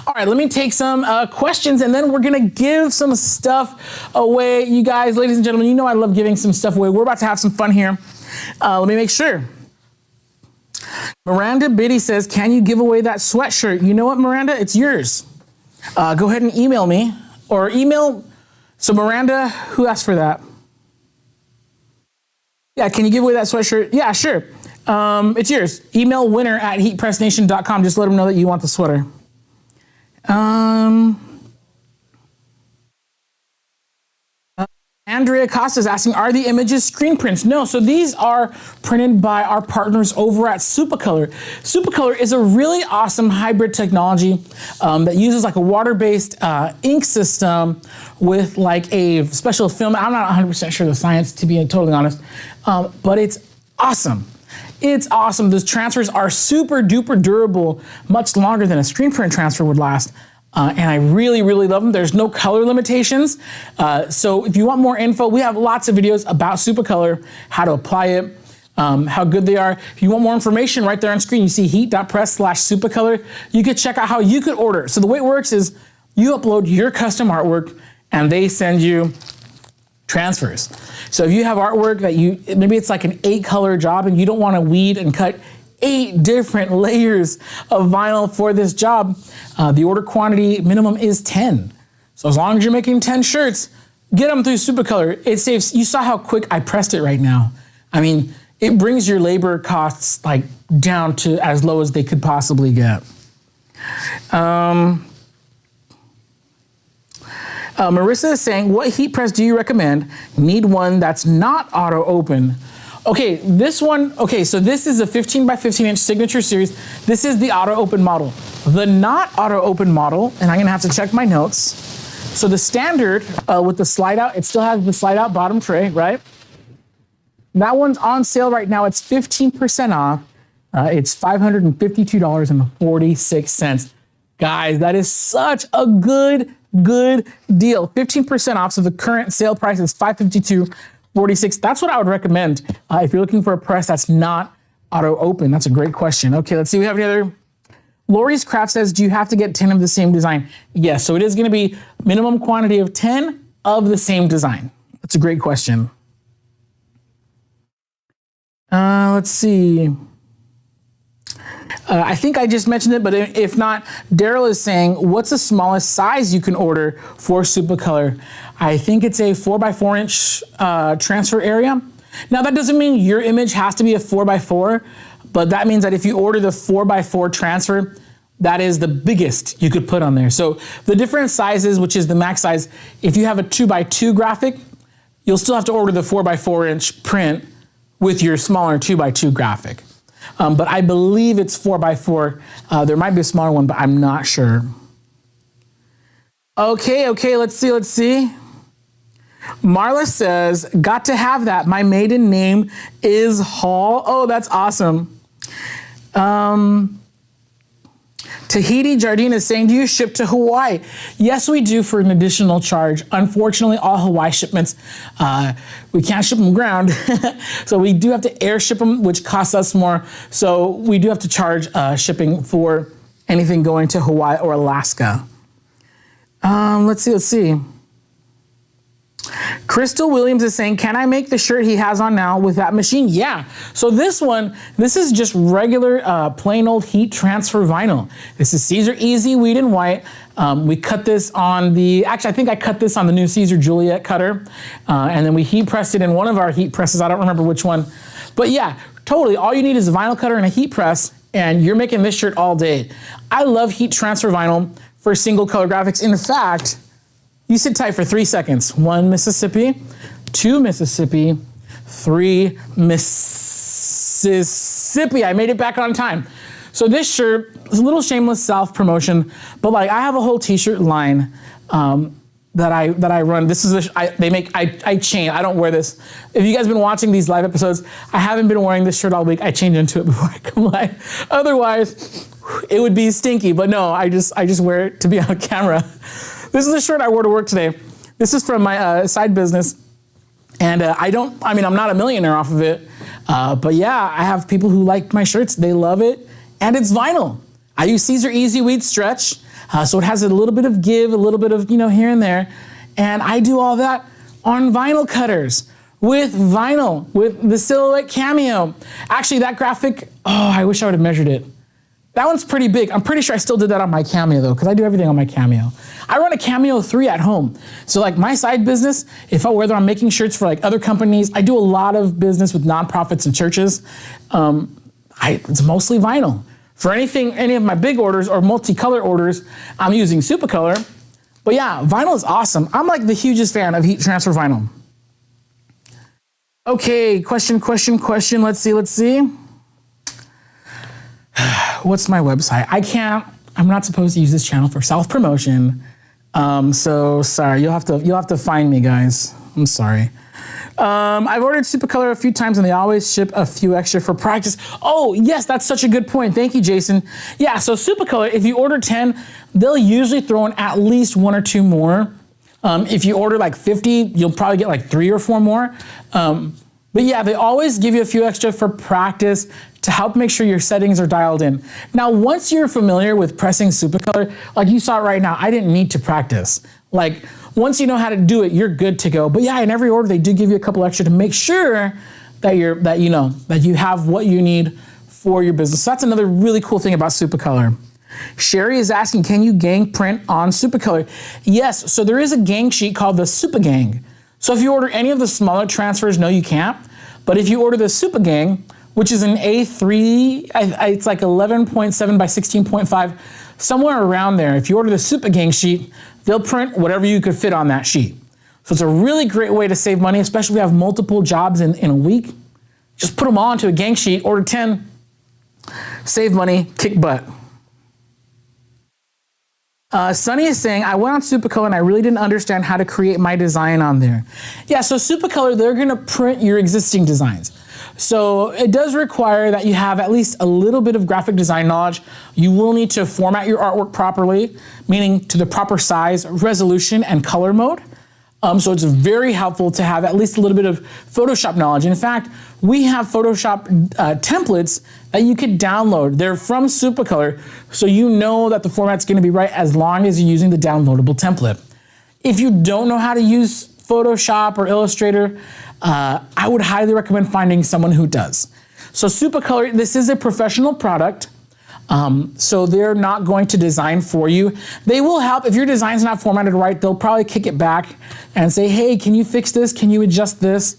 All right, let me take some questions, and then we're gonna give some stuff away. You guys, ladies and gentlemen, you know I love giving some stuff away. We're about to have some fun here. Let me make sure. Miranda Biddy says, can you give away that sweatshirt? You know what, Miranda? It's yours. Go ahead and email me, or email. So Miranda, who asked for that? Yeah, can you give away that sweatshirt? Yeah, sure. It's yours. Email winner@heatpressnation.com. Just let them know that you want the sweater. Andrea Costa is asking, are the images screen prints? No, so these are printed by our partners over at Supacolor. Supacolor is a really awesome hybrid technology that uses like a water-based ink system with like a special film. I'm not 100% sure the science, to be totally honest, but it's awesome. It's awesome. Those transfers are super duper durable, much longer than a screen print transfer would last. And I really, really love them. There's no color limitations. So if you want more info, we have lots of videos about Supacolor, how to apply it, how good they are. If you want more information, right there on screen, you see heat.press/Supacolor. You could check out how you could order. So the way it works is you upload your custom artwork and they send you transfers. So if you have artwork that maybe it's like an 8-color job and you don't want to weed and cut 8 different layers of vinyl for this job, the order quantity minimum is 10. So as long as you're making 10 shirts, get them through Supacolor. It saves, you saw how quick I pressed it right now. I mean, it brings your labor costs like down to as low as they could possibly get. Marissa is saying, what heat press do you recommend? Need one that's not auto open. Okay, this one, okay, so this is a 15 by 15 inch signature series. This is the auto open model. The not auto open model, and I'm gonna have to check my notes. So the standard with the slide out, it still has the slide out bottom tray, right? That one's on sale right now. It's 15% off. It's $552.46. Guys, that is such a good deal. 15% off, so the current sale price is $552.46. That's what I would recommend if you're looking for a press that's not auto open. That's a great question. Okay, let's see, we have any other. Lori's Craft says, do you have to get 10 of the same design? Yes, so it is gonna be minimum quantity of 10 of the same design. That's a great question. Let's see. I think I just mentioned it, but if not, Daryl is saying, what's the smallest size you can order for Supacolor? I think it's a 4x4 inch transfer area. Now that doesn't mean your image has to be a 4x4, but that means that if you order the 4x4 transfer, that is the biggest you could put on there. So the different sizes, which is the max size, if you have a 2x2 graphic, you'll still have to order the 4x4 inch print with your smaller 2x2 graphic. But I believe it's 4x4. There might be a smaller one, but I'm not sure. Okay, let's see. Marla says, got to have that. My maiden name is Hall. Oh, that's awesome. Tahiti Jardine is saying, do you ship to Hawaii? Yes, we do for an additional charge. Unfortunately, all Hawaii shipments, we can't ship them ground. So we do have to air ship them, which costs us more. So we do have to charge shipping for anything going to Hawaii or Alaska. Let's see. Crystal Williams is saying, can I make the shirt he has on now with that machine? Yeah. So this is just regular plain old heat transfer vinyl. This is Caesar Easy Wheat and White. We cut this on I think I cut this on the new Caesar Juliet cutter. And then we heat pressed it in one of our heat presses. I don't remember which one. But yeah, totally. All you need is a vinyl cutter and a heat press, and you're making this shirt all day. I love heat transfer vinyl for single color graphics. In fact, you sit tight for 3 seconds. 1 Mississippi, 2 Mississippi, 3 Mississippi. I made it back on time. So this shirt is a little shameless self-promotion, but like I have a whole t-shirt line that I run. This is I chain. I don't wear this. If you guys have been watching these live episodes, I haven't been wearing this shirt all week. I change into it before I come live. Otherwise, it would be stinky. But no, I just wear it to be on camera. This is a shirt I wore to work today. This is from my side business. And I'm not a millionaire off of it. But yeah, I have people who like my shirts. They love it. And it's vinyl. I use Caesar Easy Wheat Stretch. So it has a little bit of give, a little bit of, here and there. And I do all that on vinyl cutters with vinyl, with the Silhouette Cameo. Actually, that graphic, I wish I would have measured it. That one's pretty big. I'm pretty sure I still did that on my Cameo though, because I do everything on my Cameo. I run a Cameo 3 at home. So like my side business, whether I'm making shirts for like other companies, I do a lot of business with nonprofits and churches. It's mostly vinyl. For any of my big orders or multicolor orders, I'm using Supercolor. But yeah, vinyl is awesome. I'm like the hugest fan of heat transfer vinyl. Okay, question. Let's see. What's my website? I'm not supposed to use this channel for self-promotion. So sorry, you'll have to find me, guys. I'm sorry. I've ordered Supercolor a few times and they always ship a few extra for practice. Oh, yes, that's such a good point. Thank you, Jason. Yeah, so Supercolor, if you order 10, they'll usually throw in at least 1 or 2 more. If you order like 50, you'll probably get like 3 or 4 more. But yeah, they always give you a few extra for practice to help make sure your settings are dialed in. Now, once you're familiar with pressing Supercolor, like you saw it right now, I didn't need to practice. Like, once you know how to do it, you're good to go. But yeah, in every order, they do give you a couple extra to make sure that you have what you need for your business. So that's another really cool thing about Supercolor. Sherry is asking, can you gang print on Supercolor? Yes, so there is a gang sheet called the Super Gang. So if you order any of the smaller transfers, no, you can't. But if you order the Super Gang, which is an A3, it's like 11.7 by 16.5, somewhere around there. If you order the Super Gang sheet, they'll print whatever you could fit on that sheet. So it's a really great way to save money, especially if you have multiple jobs in a week. Just put them all into a gang sheet, order 10, save money, kick butt. Sunny is saying, I went on Supercolor and I really didn't understand how to create my design on there. Yeah, so Supercolor, they're gonna print your existing designs. So it does require that you have at least a little bit of graphic design knowledge. You will need to format your artwork properly, meaning to the proper size, resolution, and color mode. So it's very helpful to have at least a little bit of Photoshop knowledge. In fact, we have Photoshop templates that you could download. They're from Supercolor, so you know that the format's gonna be right as long as you're using the downloadable template. If you don't know how to use Photoshop or Illustrator, I would highly recommend finding someone who does. So Supercolor, this is a professional product. So they're not going to design for you. They will help. If your design's not formatted right, they'll probably kick it back and say, hey, can you fix this? Can you adjust this?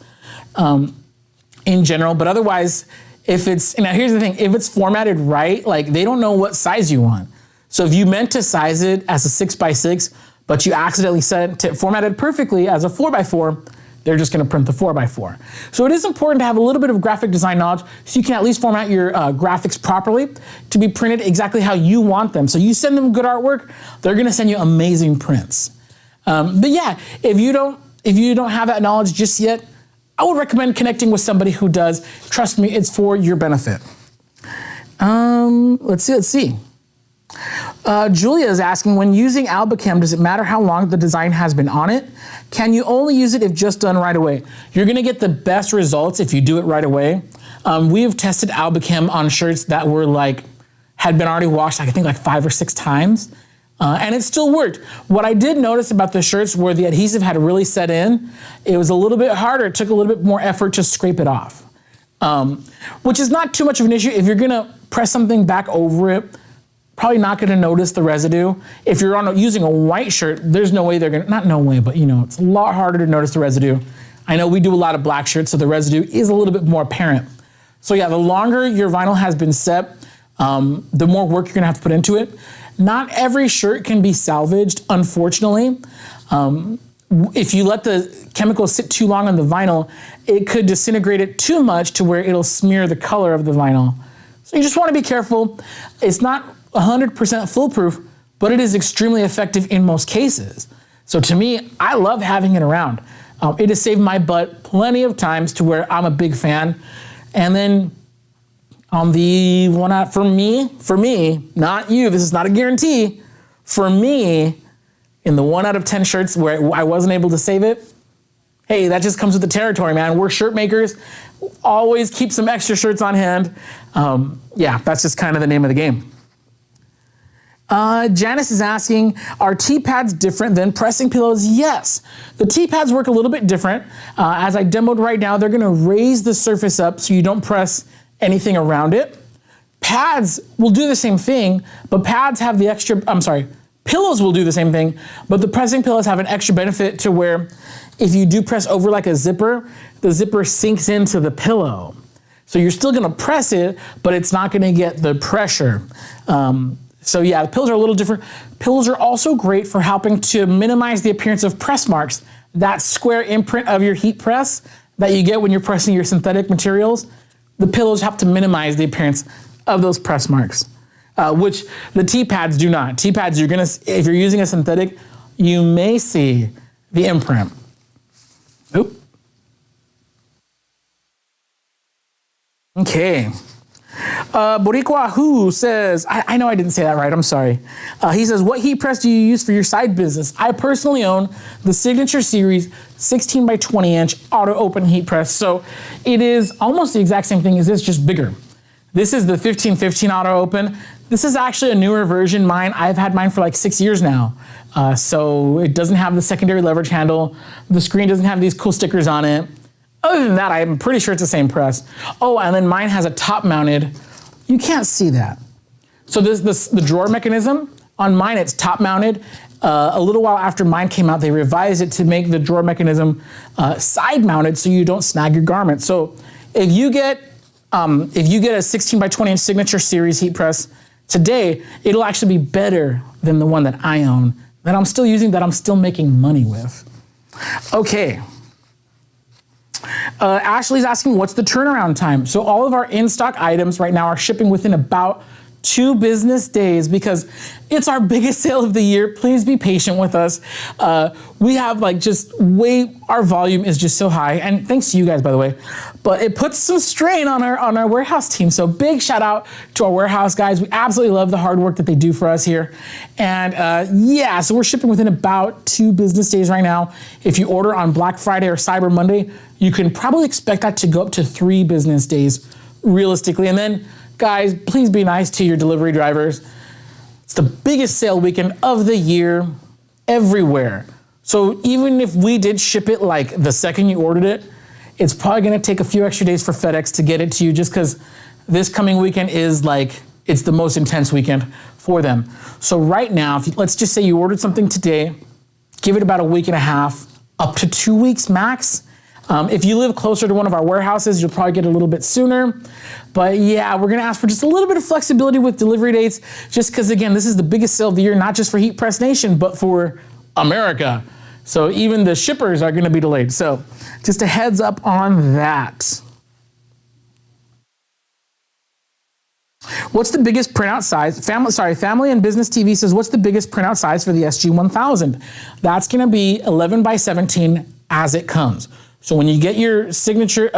In general, but otherwise, now here's the thing, if it's formatted right, like they don't know what size you want. So if you meant to size it as a 6x6, but you accidentally set it formatted perfectly as a 4x4, They're just gonna print the 4x4. So it is important to have a little bit of graphic design knowledge so you can at least format your graphics properly to be printed exactly how you want them. So you send them good artwork, they're gonna send you amazing prints. But yeah, if you don't have that knowledge just yet, I would recommend connecting with somebody who does. Trust me, it's for your benefit. Let's see. Julia is asking, when using Albachem, does it matter how long the design has been on it? Can you only use it if just done right away? You're gonna get the best results if you do it right away. We have tested Albachem on shirts that were had been already washed, I think 5 or 6 times. And it still worked. What I did notice about the shirts where the adhesive had really set in, it was a little bit harder. It took a little bit more effort to scrape it off, which is not too much of an issue. If you're gonna press something back over it, probably not gonna notice the residue. If you're using a white shirt, there's no way they're gonna, not no way, but it's a lot harder to notice the residue. I know we do a lot of black shirts, so the residue is a little bit more apparent. So yeah, the longer your vinyl has been set, the more work you're gonna have to put into it. Not every shirt can be salvaged, unfortunately. If you let the chemical sit too long on the vinyl, it could disintegrate it too much to where it'll smear the color of the vinyl. So you just wanna be careful. It's not 100% foolproof, but it is extremely effective in most cases. So to me, I love having it around. It has saved my butt plenty of times to where I'm a big fan. And then on the one out for me, not you, this is not a guarantee. For me, in the 1 out of 10 shirts where I wasn't able to save it, hey, that just comes with the territory, man. We're shirt makers, always keep some extra shirts on hand. Yeah, that's just kind of the name of the game. Janice is asking, are T-pads different than pressing pillows? Yes, the T-pads work a little bit different. As I demoed right now, they're gonna raise the surface up so you don't press anything around it. Pads will do the same thing, but pads have the extra, pillows will do the same thing, but the pressing pillows have an extra benefit to where if you do press over like a zipper, the zipper sinks into the pillow. So you're still gonna press it, but it's not gonna get the pressure. So yeah, the pillows are a little different. Pillows are also great for helping to minimize the appearance of press marks. That square imprint of your heat press that you get when you're pressing your synthetic materials, the pillows help to minimize the appearance of those press marks, which the T-pads do not. T-pads, if you're using a synthetic, you may see the imprint. Oop. Okay. Boricua Who says, I know I didn't say that right, I'm sorry. He says, what heat press do you use for your side business? I personally own the Signature Series 16 by 20 inch auto open heat press. So it is almost the exact same thing as this, just bigger. This is the 1515 auto open. This is actually a newer version. I've had mine for 6 years now. So it doesn't have the secondary leverage handle. The screen doesn't have these cool stickers on it. Other than that, I'm pretty sure it's the same press. Oh, and then mine has a top mounted, you can't see that. So the drawer mechanism, on mine it's top mounted. A little while after mine came out, they revised it to make the drawer mechanism side mounted so you don't snag your garment. So if you get a 16 by 20 inch Signature Series heat press today, it'll actually be better than the one that I own, that I'm still using, that I'm still making money with. Okay. Ashley's asking, what's the turnaround time? So all of our in-stock items right now are shipping within about 2 business days because it's our biggest sale of the year. Please be patient with us. We have our volume is just so high, and thanks to you guys, by the way, but it puts some strain on our warehouse team. So big shout out to our warehouse guys. We absolutely love the hard work that they do for us here. And yeah, so we're shipping within about 2 business days right now. If you order on Black Friday or Cyber Monday, you can probably expect that to go up to 3 business days realistically. And then guys, please be nice to your delivery drivers. It's the biggest sale weekend of the year everywhere. So even if we did ship it the second you ordered it, it's probably gonna take a few extra days for FedEx to get it to you just because this coming weekend is it's the most intense weekend for them. So right now, let's just say you ordered something today, give it about a week and a half, up to 2 weeks max. If you live closer to one of our warehouses, you'll probably get it a little bit sooner. But yeah, we're gonna ask for just a little bit of flexibility with delivery dates, just because again, this is the biggest sale of the year, not just for Heat Press Nation, but for America. So even the shippers are gonna be delayed. So just a heads up on that. What's the biggest printout size? Family and Business TV says, what's the biggest printout size for the SG-1000? That's gonna be 11 by 17 as it comes. So when you get your signature,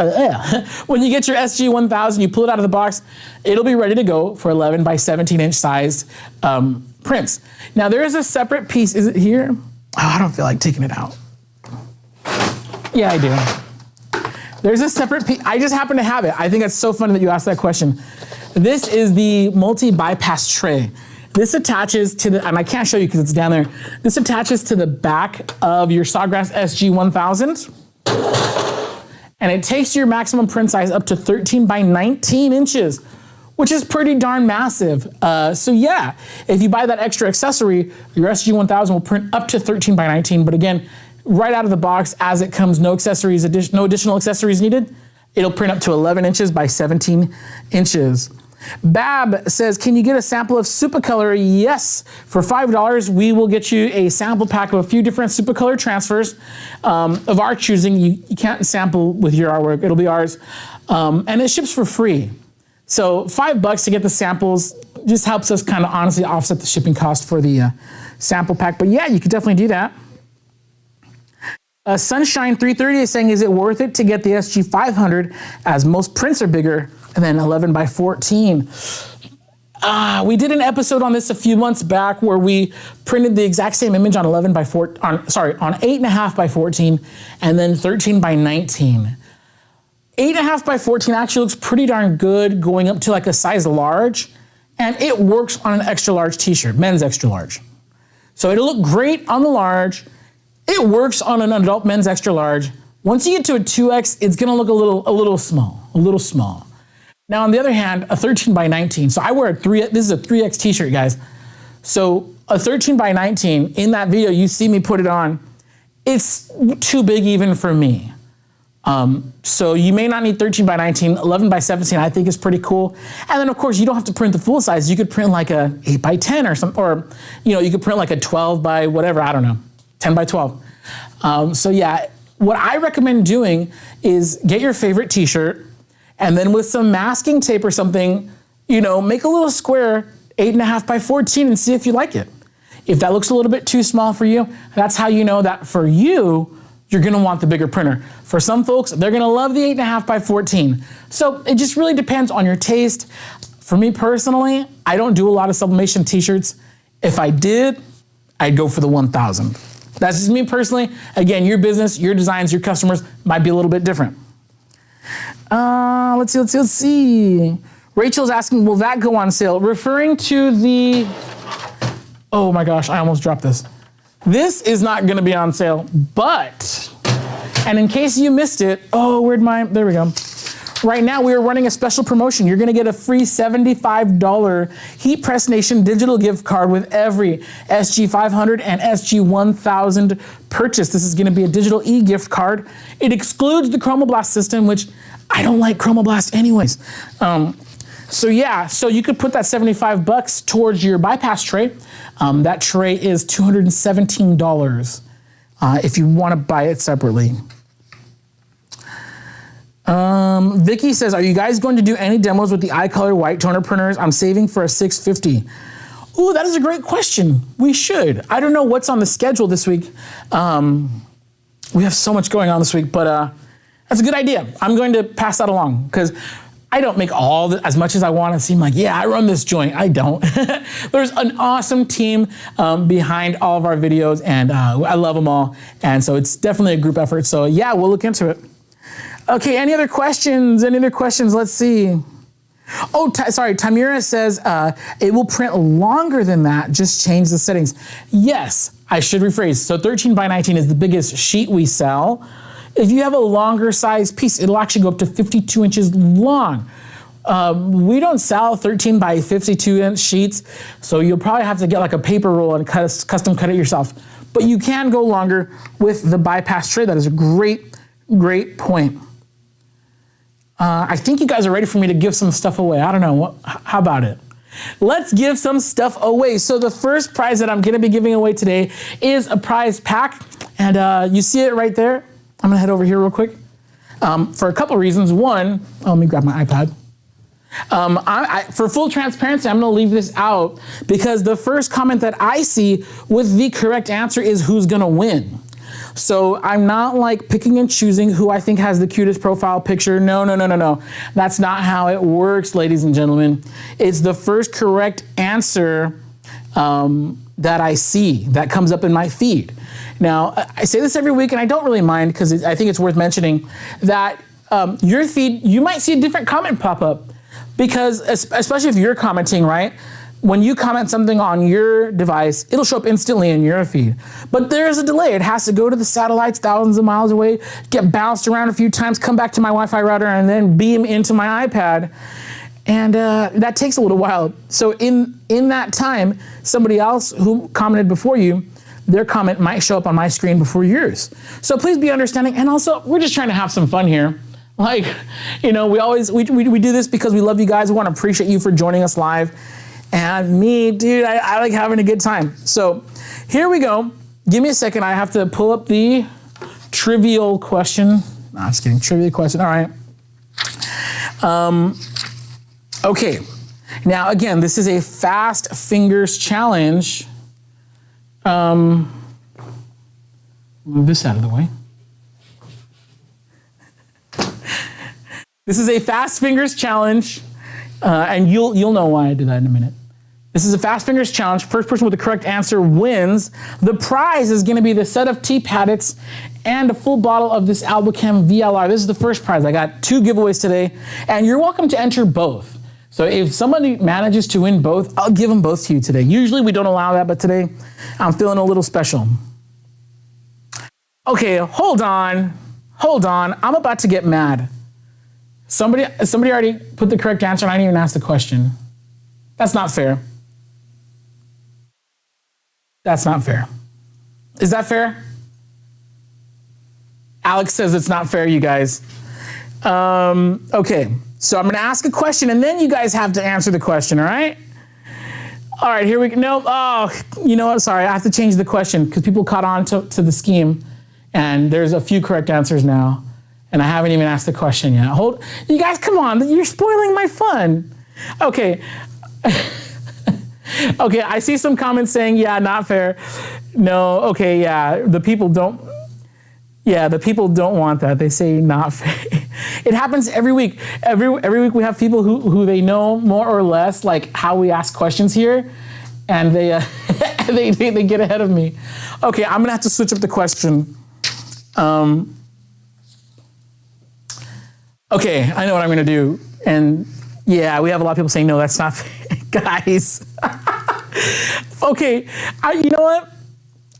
when you get your SG-1000, you pull it out of the box, it'll be ready to go for 11 by 17 inch sized prints. Now there is a separate piece, is it here? Oh, I don't feel like taking it out. Yeah, I do. There's a separate piece, I just happen to have it. I think it's so funny that you asked that question. This is the multi-bypass tray. This attaches to the, and I can't show you because it's down there. This attaches to the back of your Sawgrass SG-1000. And it takes your maximum print size up to 13 by 19 inches, which is pretty darn massive. So yeah, if you buy that extra accessory, your SG-1000 will print up to 13 by 19. But again, right out of the box, as it comes, no accessories, no additional accessories needed. It'll print up to 11 inches by 17 inches. Bab says, can you get a sample of Supacolor? Yes, for $5, we will get you a sample pack of a few different Supacolor transfers of our choosing. You can't sample with your artwork, it'll be ours. And it ships for free. So $5 to get the samples just helps us kind of honestly offset the shipping cost for the sample pack. But yeah, you could definitely do that. Sunshine 330 is saying, is it worth it to get the SG-500 as most prints are bigger than 11 by 14? We did an episode on this a few months back where we printed the exact same image on 11 by 4, on 8.5 by 14 and then 13 by 19. 8.5 by 14 actually looks pretty darn good going up to like a size large, and it works on an extra large t-shirt, men's extra large. So it'll look great on the large. It works on an adult men's extra large. Once you get to a 2X, it's gonna look a little small. Now on the other hand, a 13 by 19, so I wear a this is a 3X t-shirt, guys. So a 13 by 19, in that video, you see me put it on, it's too big even for me. So you may not need 13 by 19, 11 by 17 I think is pretty cool. And then of course you don't have to print the full size. You could print like a 8 by 10 or something, or you could print like a 12 by whatever, I don't know, 10 by 12. So yeah, what I recommend doing is get your favorite t-shirt and then with some masking tape or something, make a little square 8.5 by 14 and see if you like it. If that looks a little bit too small for you, that's how you know that for you, you're gonna want the bigger printer. For some folks, they're gonna love the 8.5 by 14. So it just really depends on your taste. For me personally, I don't do a lot of sublimation t-shirts. If I did, I'd go for the 1000. That's just me personally. Again, your business, your designs, your customers might be a little bit different. Let's see. Rachel's asking, will that go on sale? Referring to the, oh my gosh, I almost dropped this. This is not gonna be on sale, but, and in case you missed it, there we go. Right now we are running a special promotion. You're gonna get a free $75 Heat Press Nation digital gift card with every SG-500 and SG-1000 purchase. This is gonna be a digital e-gift card. It excludes the Chromoblast system, which I don't like Chromoblast anyways. So yeah, so you could put that $75 towards your bypass tray. That tray is $217 if you want to buy it separately. Vicky says, are you guys going to do any demos with the iColor white toner printers? I'm saving for a 650. Ooh, that is a great question. We should. I don't know what's on the schedule this week. We have so much going on this week, but that's a good idea. I'm going to pass that along because I don't make as much as I want to seem like, yeah, I run this joint. I don't. There's an awesome team behind all of our videos, and I love them all. And so it's definitely a group effort. So yeah, we'll look into it. Okay, any other questions? Let's see. Oh, sorry, Tamira says it will print longer than that, just change the settings. Yes, I should rephrase. So 13 by 19 is the biggest sheet we sell. If you have a longer size piece, it'll actually go up to 52 inches long. We don't sell 13 by 52 inch sheets, so you'll probably have to get like a paper roll and custom cut it yourself. But you can go longer with the bypass tray. That is a great, great point. I think you guys are ready for me to give some stuff away. I don't know, how about it? Let's give some stuff away. So the first prize that I'm gonna be giving away today is a prize pack. And you see it right there. I'm gonna head over here real quick for a couple of reasons. One, let me grab my iPad. For full transparency, I'm gonna leave this out because the first comment that I see with the correct answer is who's gonna win. So I'm not like picking and choosing who I think has the cutest profile picture. No. That's not how it works, ladies and gentlemen. It's the first correct answer that I see that comes up in my feed. Now, I say this every week and I don't really mind because I think it's worth mentioning that your feed, you might see a different comment pop up because especially if you're commenting, right? When you comment something on your device, it'll show up instantly in your feed. But there's a delay. It has to go to the satellites thousands of miles away, get bounced around a few times, come back to my Wi-Fi router, and then beam into my iPad. And that takes a little while. So in that time, somebody else who commented before you, their comment might show up on my screen before yours. So please be understanding. And also, we're just trying to have some fun here. Like, you know, we do this because we love you guys. We want to appreciate you for joining us live. And me, dude, I like having a good time. So here we go. Give me a second. I have to pull up the trivial question. No, just kidding. Trivial question. All right. Okay. Now, again, this is a fast fingers challenge. Move this out of the way. This is a fast fingers challenge, and you'll know why I did that in a minute. This is a fast fingers challenge. First person with the correct answer wins. The prize is going to be the set of T-Paddets and a full bottle of this Albacam VLR. This is the first prize. I got 2 giveaways today, and you're welcome to enter both. So if somebody manages to win both, I'll give them both to you today. Usually we don't allow that, but today I'm feeling a little special. Okay, hold on. I'm about to get mad. Somebody already put the correct answer and I didn't even ask the question. That's not fair. That's not fair. Is that fair? Alex says it's not fair, you guys. Okay, so I'm gonna ask a question and then you guys have to answer the question, all right? All right, here we go. No, oh, you know what? Sorry, I have to change the question because people caught on to the scheme and there's a few correct answers now and I haven't even asked the question yet. You guys, come on, you're spoiling my fun. Okay. Okay, I see some comments saying, yeah, not fair. No, okay, yeah, the people don't want that. They say not fair. It happens every week. Every week we have people who they know more or less like how we ask questions here, and they they get ahead of me. Okay, I'm gonna have to switch up the question. Okay, I know what I'm gonna do, and yeah, we have a lot of people saying no, that's not fair. Guys. Okay, you know what?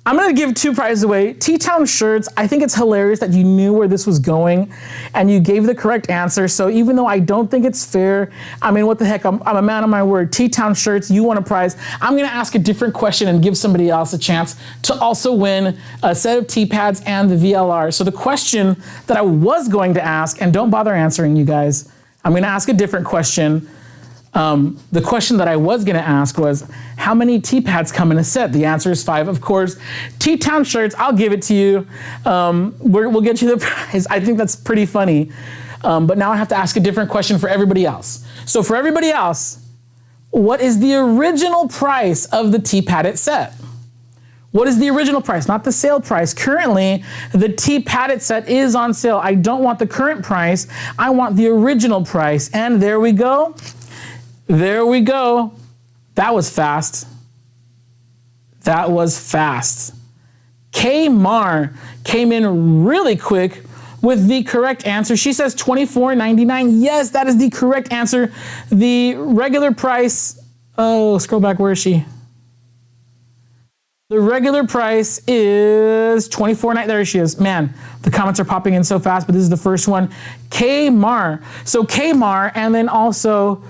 I'm gonna give 2 prizes away. T-Town shirts. I think it's hilarious that you knew where this was going and you gave the correct answer. So even though I don't think it's fair, I mean, what the heck, I'm a man of my word. T-Town shirts, you won a prize. I'm gonna ask a different question and give somebody else a chance to also win a set of T-Pads and the VLR. So the question that I was going to ask, and don't bother answering, you guys, I'm gonna ask a different question. The question that I was going to ask was, how many T-Pads come in a set? The answer is 5, of course. T-Town shirts, I'll give it to you. We'll get you the prize. I think that's pretty funny. But now I have to ask a different question for everybody else. So for everybody else, what is the original price of the T-Padded set? What is the original price? Not the sale price. Currently, the T-Padded set is on sale. I don't want the current price. I want the original price. And there we go. There we go. That was fast. That was fast. K Mar came in really quick with the correct answer. She says $24.99. Yes, that is the correct answer. The regular price, oh, scroll back, where is she? The regular price is $24.99. There she is. Man, the comments are popping in so fast, but this is the first one. K Mar. So K Mar, and then also,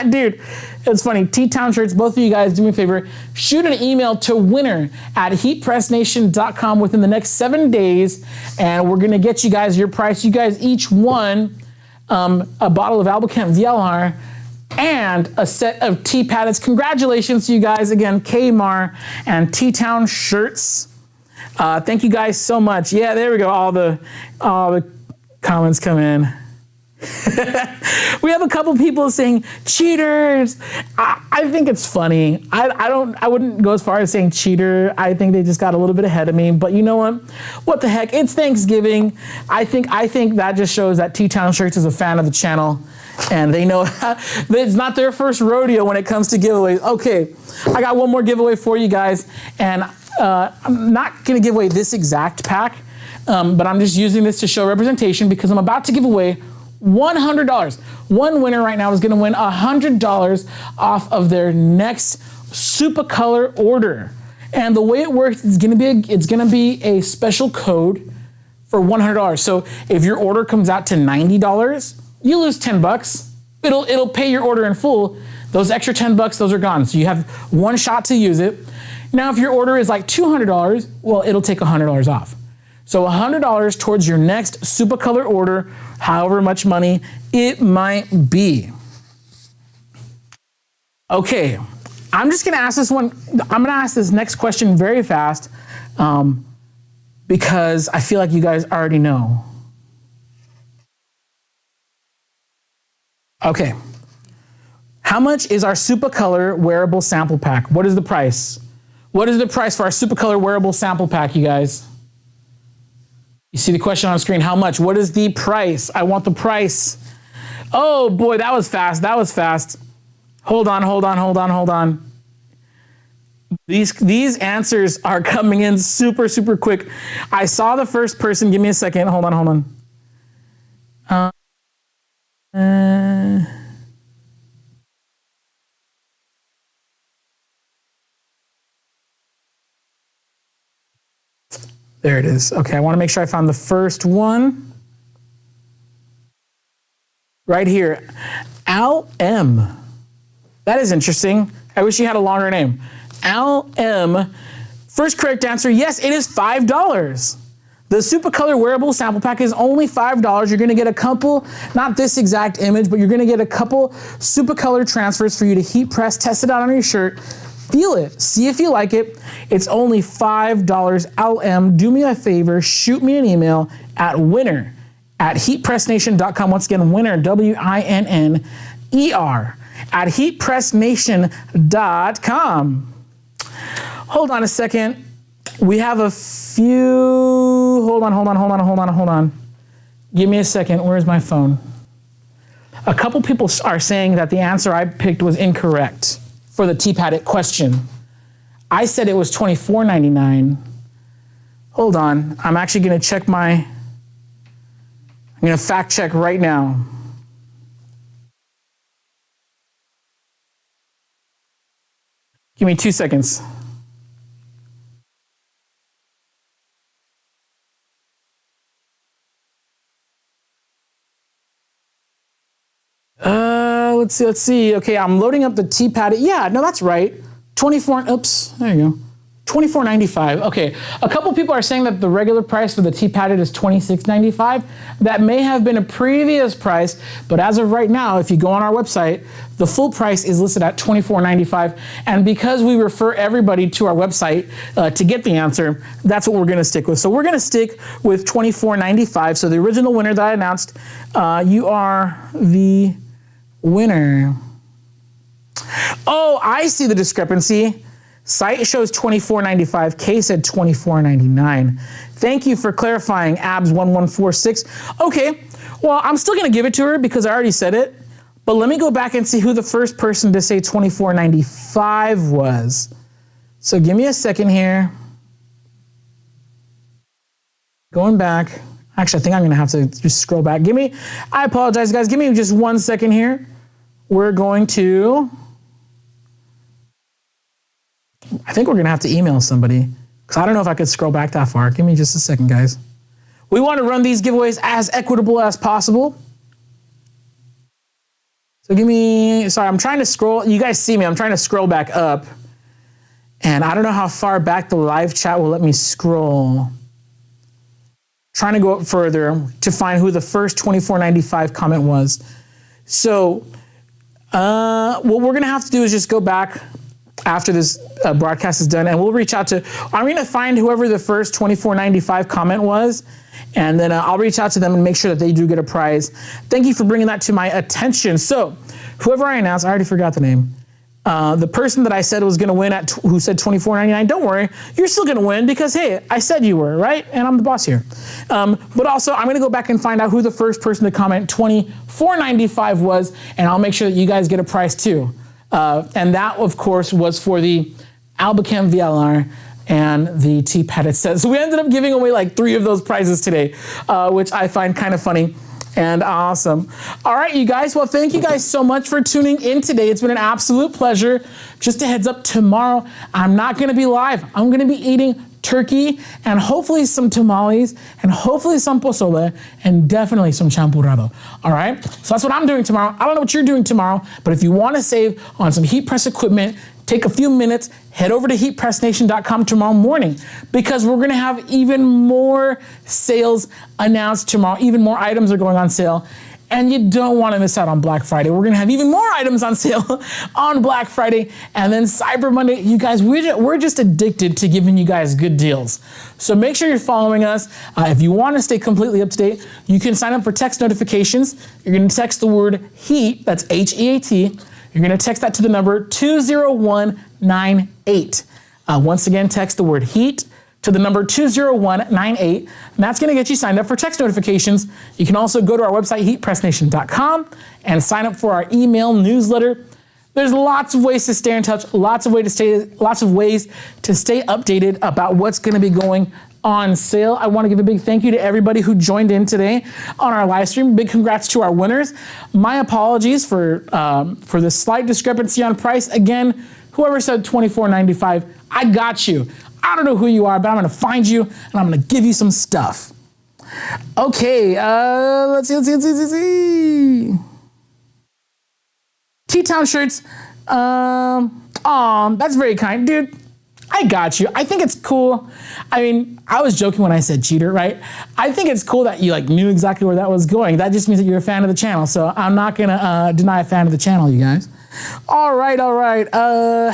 dude, it's funny. T-Town shirts, both of you guys, do me a favor. Shoot an email to winner@heatpressnation.com within the next 7 days, and we're going to get you guys your price. You guys each won a bottle of Albacam VLR and a set of T-Paddeds. Congratulations to you guys. Again, K-Mar and T-Town shirts. Thank you guys so much. Yeah, there we go. All the comments come in. We have a couple people saying cheaters. I think it's funny. I wouldn't go as far as saying cheater. I think they just got a little bit ahead of me. But you know what? What the heck? It's Thanksgiving. I think that just shows that T-Town Shirts is a fan of the channel, and they know it's not their first rodeo when it comes to giveaways. Okay, I got one more giveaway for you guys, and I'm not gonna give away this exact pack, but I'm just using this to show representation because I'm about to give away $100. One winner right now is gonna win $100 off of their next Supacolor order. And the way it works is it's gonna be a special code for $100. So if your order comes out to $90, you lose 10 bucks. It'll pay your order in full. Those extra 10 bucks, those are gone. So you have one shot to use it. Now, if your order is like $200, well, it'll take $100 off. So $100 towards your next Supacolor order, however much money it might be. Okay, I'm just gonna ask this one. I'm gonna ask this next question very fast because I feel like you guys already know. Okay, how much is our Supacolor wearable sample pack? What is the price? What is the price for our Supacolor wearable sample pack, you guys? You see the question on screen, how much? What is the price? I want the price. Oh boy, that was fast, that was fast. Hold on. These answers are coming in super, super quick. I saw the first person, give me a second, hold on. There it is. Okay, I want to make sure I found the first one. Right here. Al M. That is interesting. I wish he had a longer name. Al M. First correct answer, yes, it is $5. The Supacolor wearable sample pack is only $5. You're gonna get a couple, not this exact image, but you're gonna get a couple Supacolor transfers for you to heat press, test it out on your shirt, feel it, see if you like it. It's only $5. LM, do me a favor, shoot me an email at winner@heatpressnation.com. Once again, winner, WINNER, at heatpressnation.com. Hold on a second. We have a few, hold on. Give me a second, where's my phone? A couple people are saying that the answer I picked was incorrect for the T-Paddock question. I said it was $24.99. Hold on, I'm actually gonna check I'm gonna fact check right now. Give me 2 seconds. Let's see. Okay, I'm loading up the T-Paddock. Yeah, no, that's right. There you go. $24.95. Okay, a couple people are saying that the regular price for the T-Paddock is $26.95. That may have been a previous price, but as of right now, if you go on our website, the full price is listed at $24.95. And because we refer everybody to our website to get the answer, that's what we're gonna stick with. So we're gonna stick with $24.95. So the original winner that I announced, you are the winner. Oh, I see the discrepancy. Site shows $24.95. Kay said $24.99. Thank you for clarifying, Abs1146. Okay, well, I'm still gonna give it to her because I already said it, but let me go back and see who the first person to say $24.95 was. So give me a second here. Going back. Actually, I think I'm gonna have to just scroll back. I apologize, guys. Give me just 1 second here. We're going to, I think we're gonna have to email somebody because I don't know if I could scroll back that far. Give me just a second, guys. We want to run these giveaways as equitable as possible. So sorry, I'm trying to scroll. You guys see me, I'm trying to scroll back up. And I don't know how far back the live chat will let me scroll. Trying to go up further to find who the first $24.95 comment was. So what we're gonna have to do is just go back after this broadcast is done, and we'll reach out to, I'm going to find whoever the first $24.95 comment was, and then I'll reach out to them and make sure that they do get a prize. Thank you for bringing that to my attention. So whoever I announced, I already forgot the name. The person that I said was going to win who said $24.99, don't worry, you're still going to win because, hey, I said you were, right? And I'm the boss here. But also, I'm going to go back and find out who the first person to comment $24.95 was, and I'll make sure that you guys get a prize too. And that, of course, was for the Albacam VLR and the T-Padded set. So we ended up giving away like 3 of those prizes today, which I find kind of funny and awesome. All right, you guys. Well, thank you guys so much for tuning in today. It's been an absolute pleasure. Just a heads up, tomorrow I'm not going to be live. I'm going to be eating turkey and hopefully some tamales and hopefully some pozole and definitely some champurrado. All right, so that's what I'm doing tomorrow. I don't know what you're doing tomorrow, but if you want to save on some heat press equipment, take a few minutes, head over to heatpressnation.com tomorrow morning, because we're going to have even more sales announced tomorrow. Even more items are going on sale. And you don't want to miss out on Black Friday. We're going to have even more items on sale on Black Friday. And then Cyber Monday, you guys, we're just addicted to giving you guys good deals. So make sure you're following us. If you want to stay completely up to date, you can sign up for text notifications. You're going to text the word HEAT, that's H-E-A-T. You're going to text that to the number 20198. Once again, text the word HEAT to the number 20198, and that's going to get you signed up for text notifications. You can also go to our website, heatpressnation.com, and sign up for our email newsletter. There's lots of ways to stay in touch, lots of ways to stay updated about what's going to be going on sale. I want to give a big thank you to everybody who joined in today on our live stream. Big congrats to our winners. My apologies for the slight discrepancy on price. Again, whoever said $24.95, I got you. I don't know who you are, but I'm going to find you and I'm going to give you some stuff. Okay, let's see. T-Town shirts. That's very kind, dude. I got you. I think it's cool. I mean, I was joking when I said cheater, right? I think it's cool that you knew exactly where that was going. That just means that you're a fan of the channel. So I'm not gonna deny a fan of the channel, you guys. All right.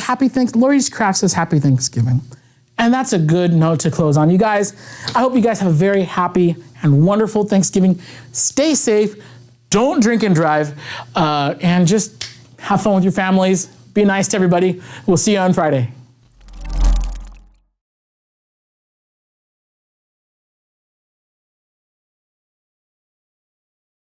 Happy Thanksgiving. Lori's Craft says Happy Thanksgiving. And that's a good note to close on. You guys, I hope you guys have a very happy and wonderful Thanksgiving. Stay safe. Don't drink and drive. And just have fun with your families. Be nice to everybody. We'll see you on Friday.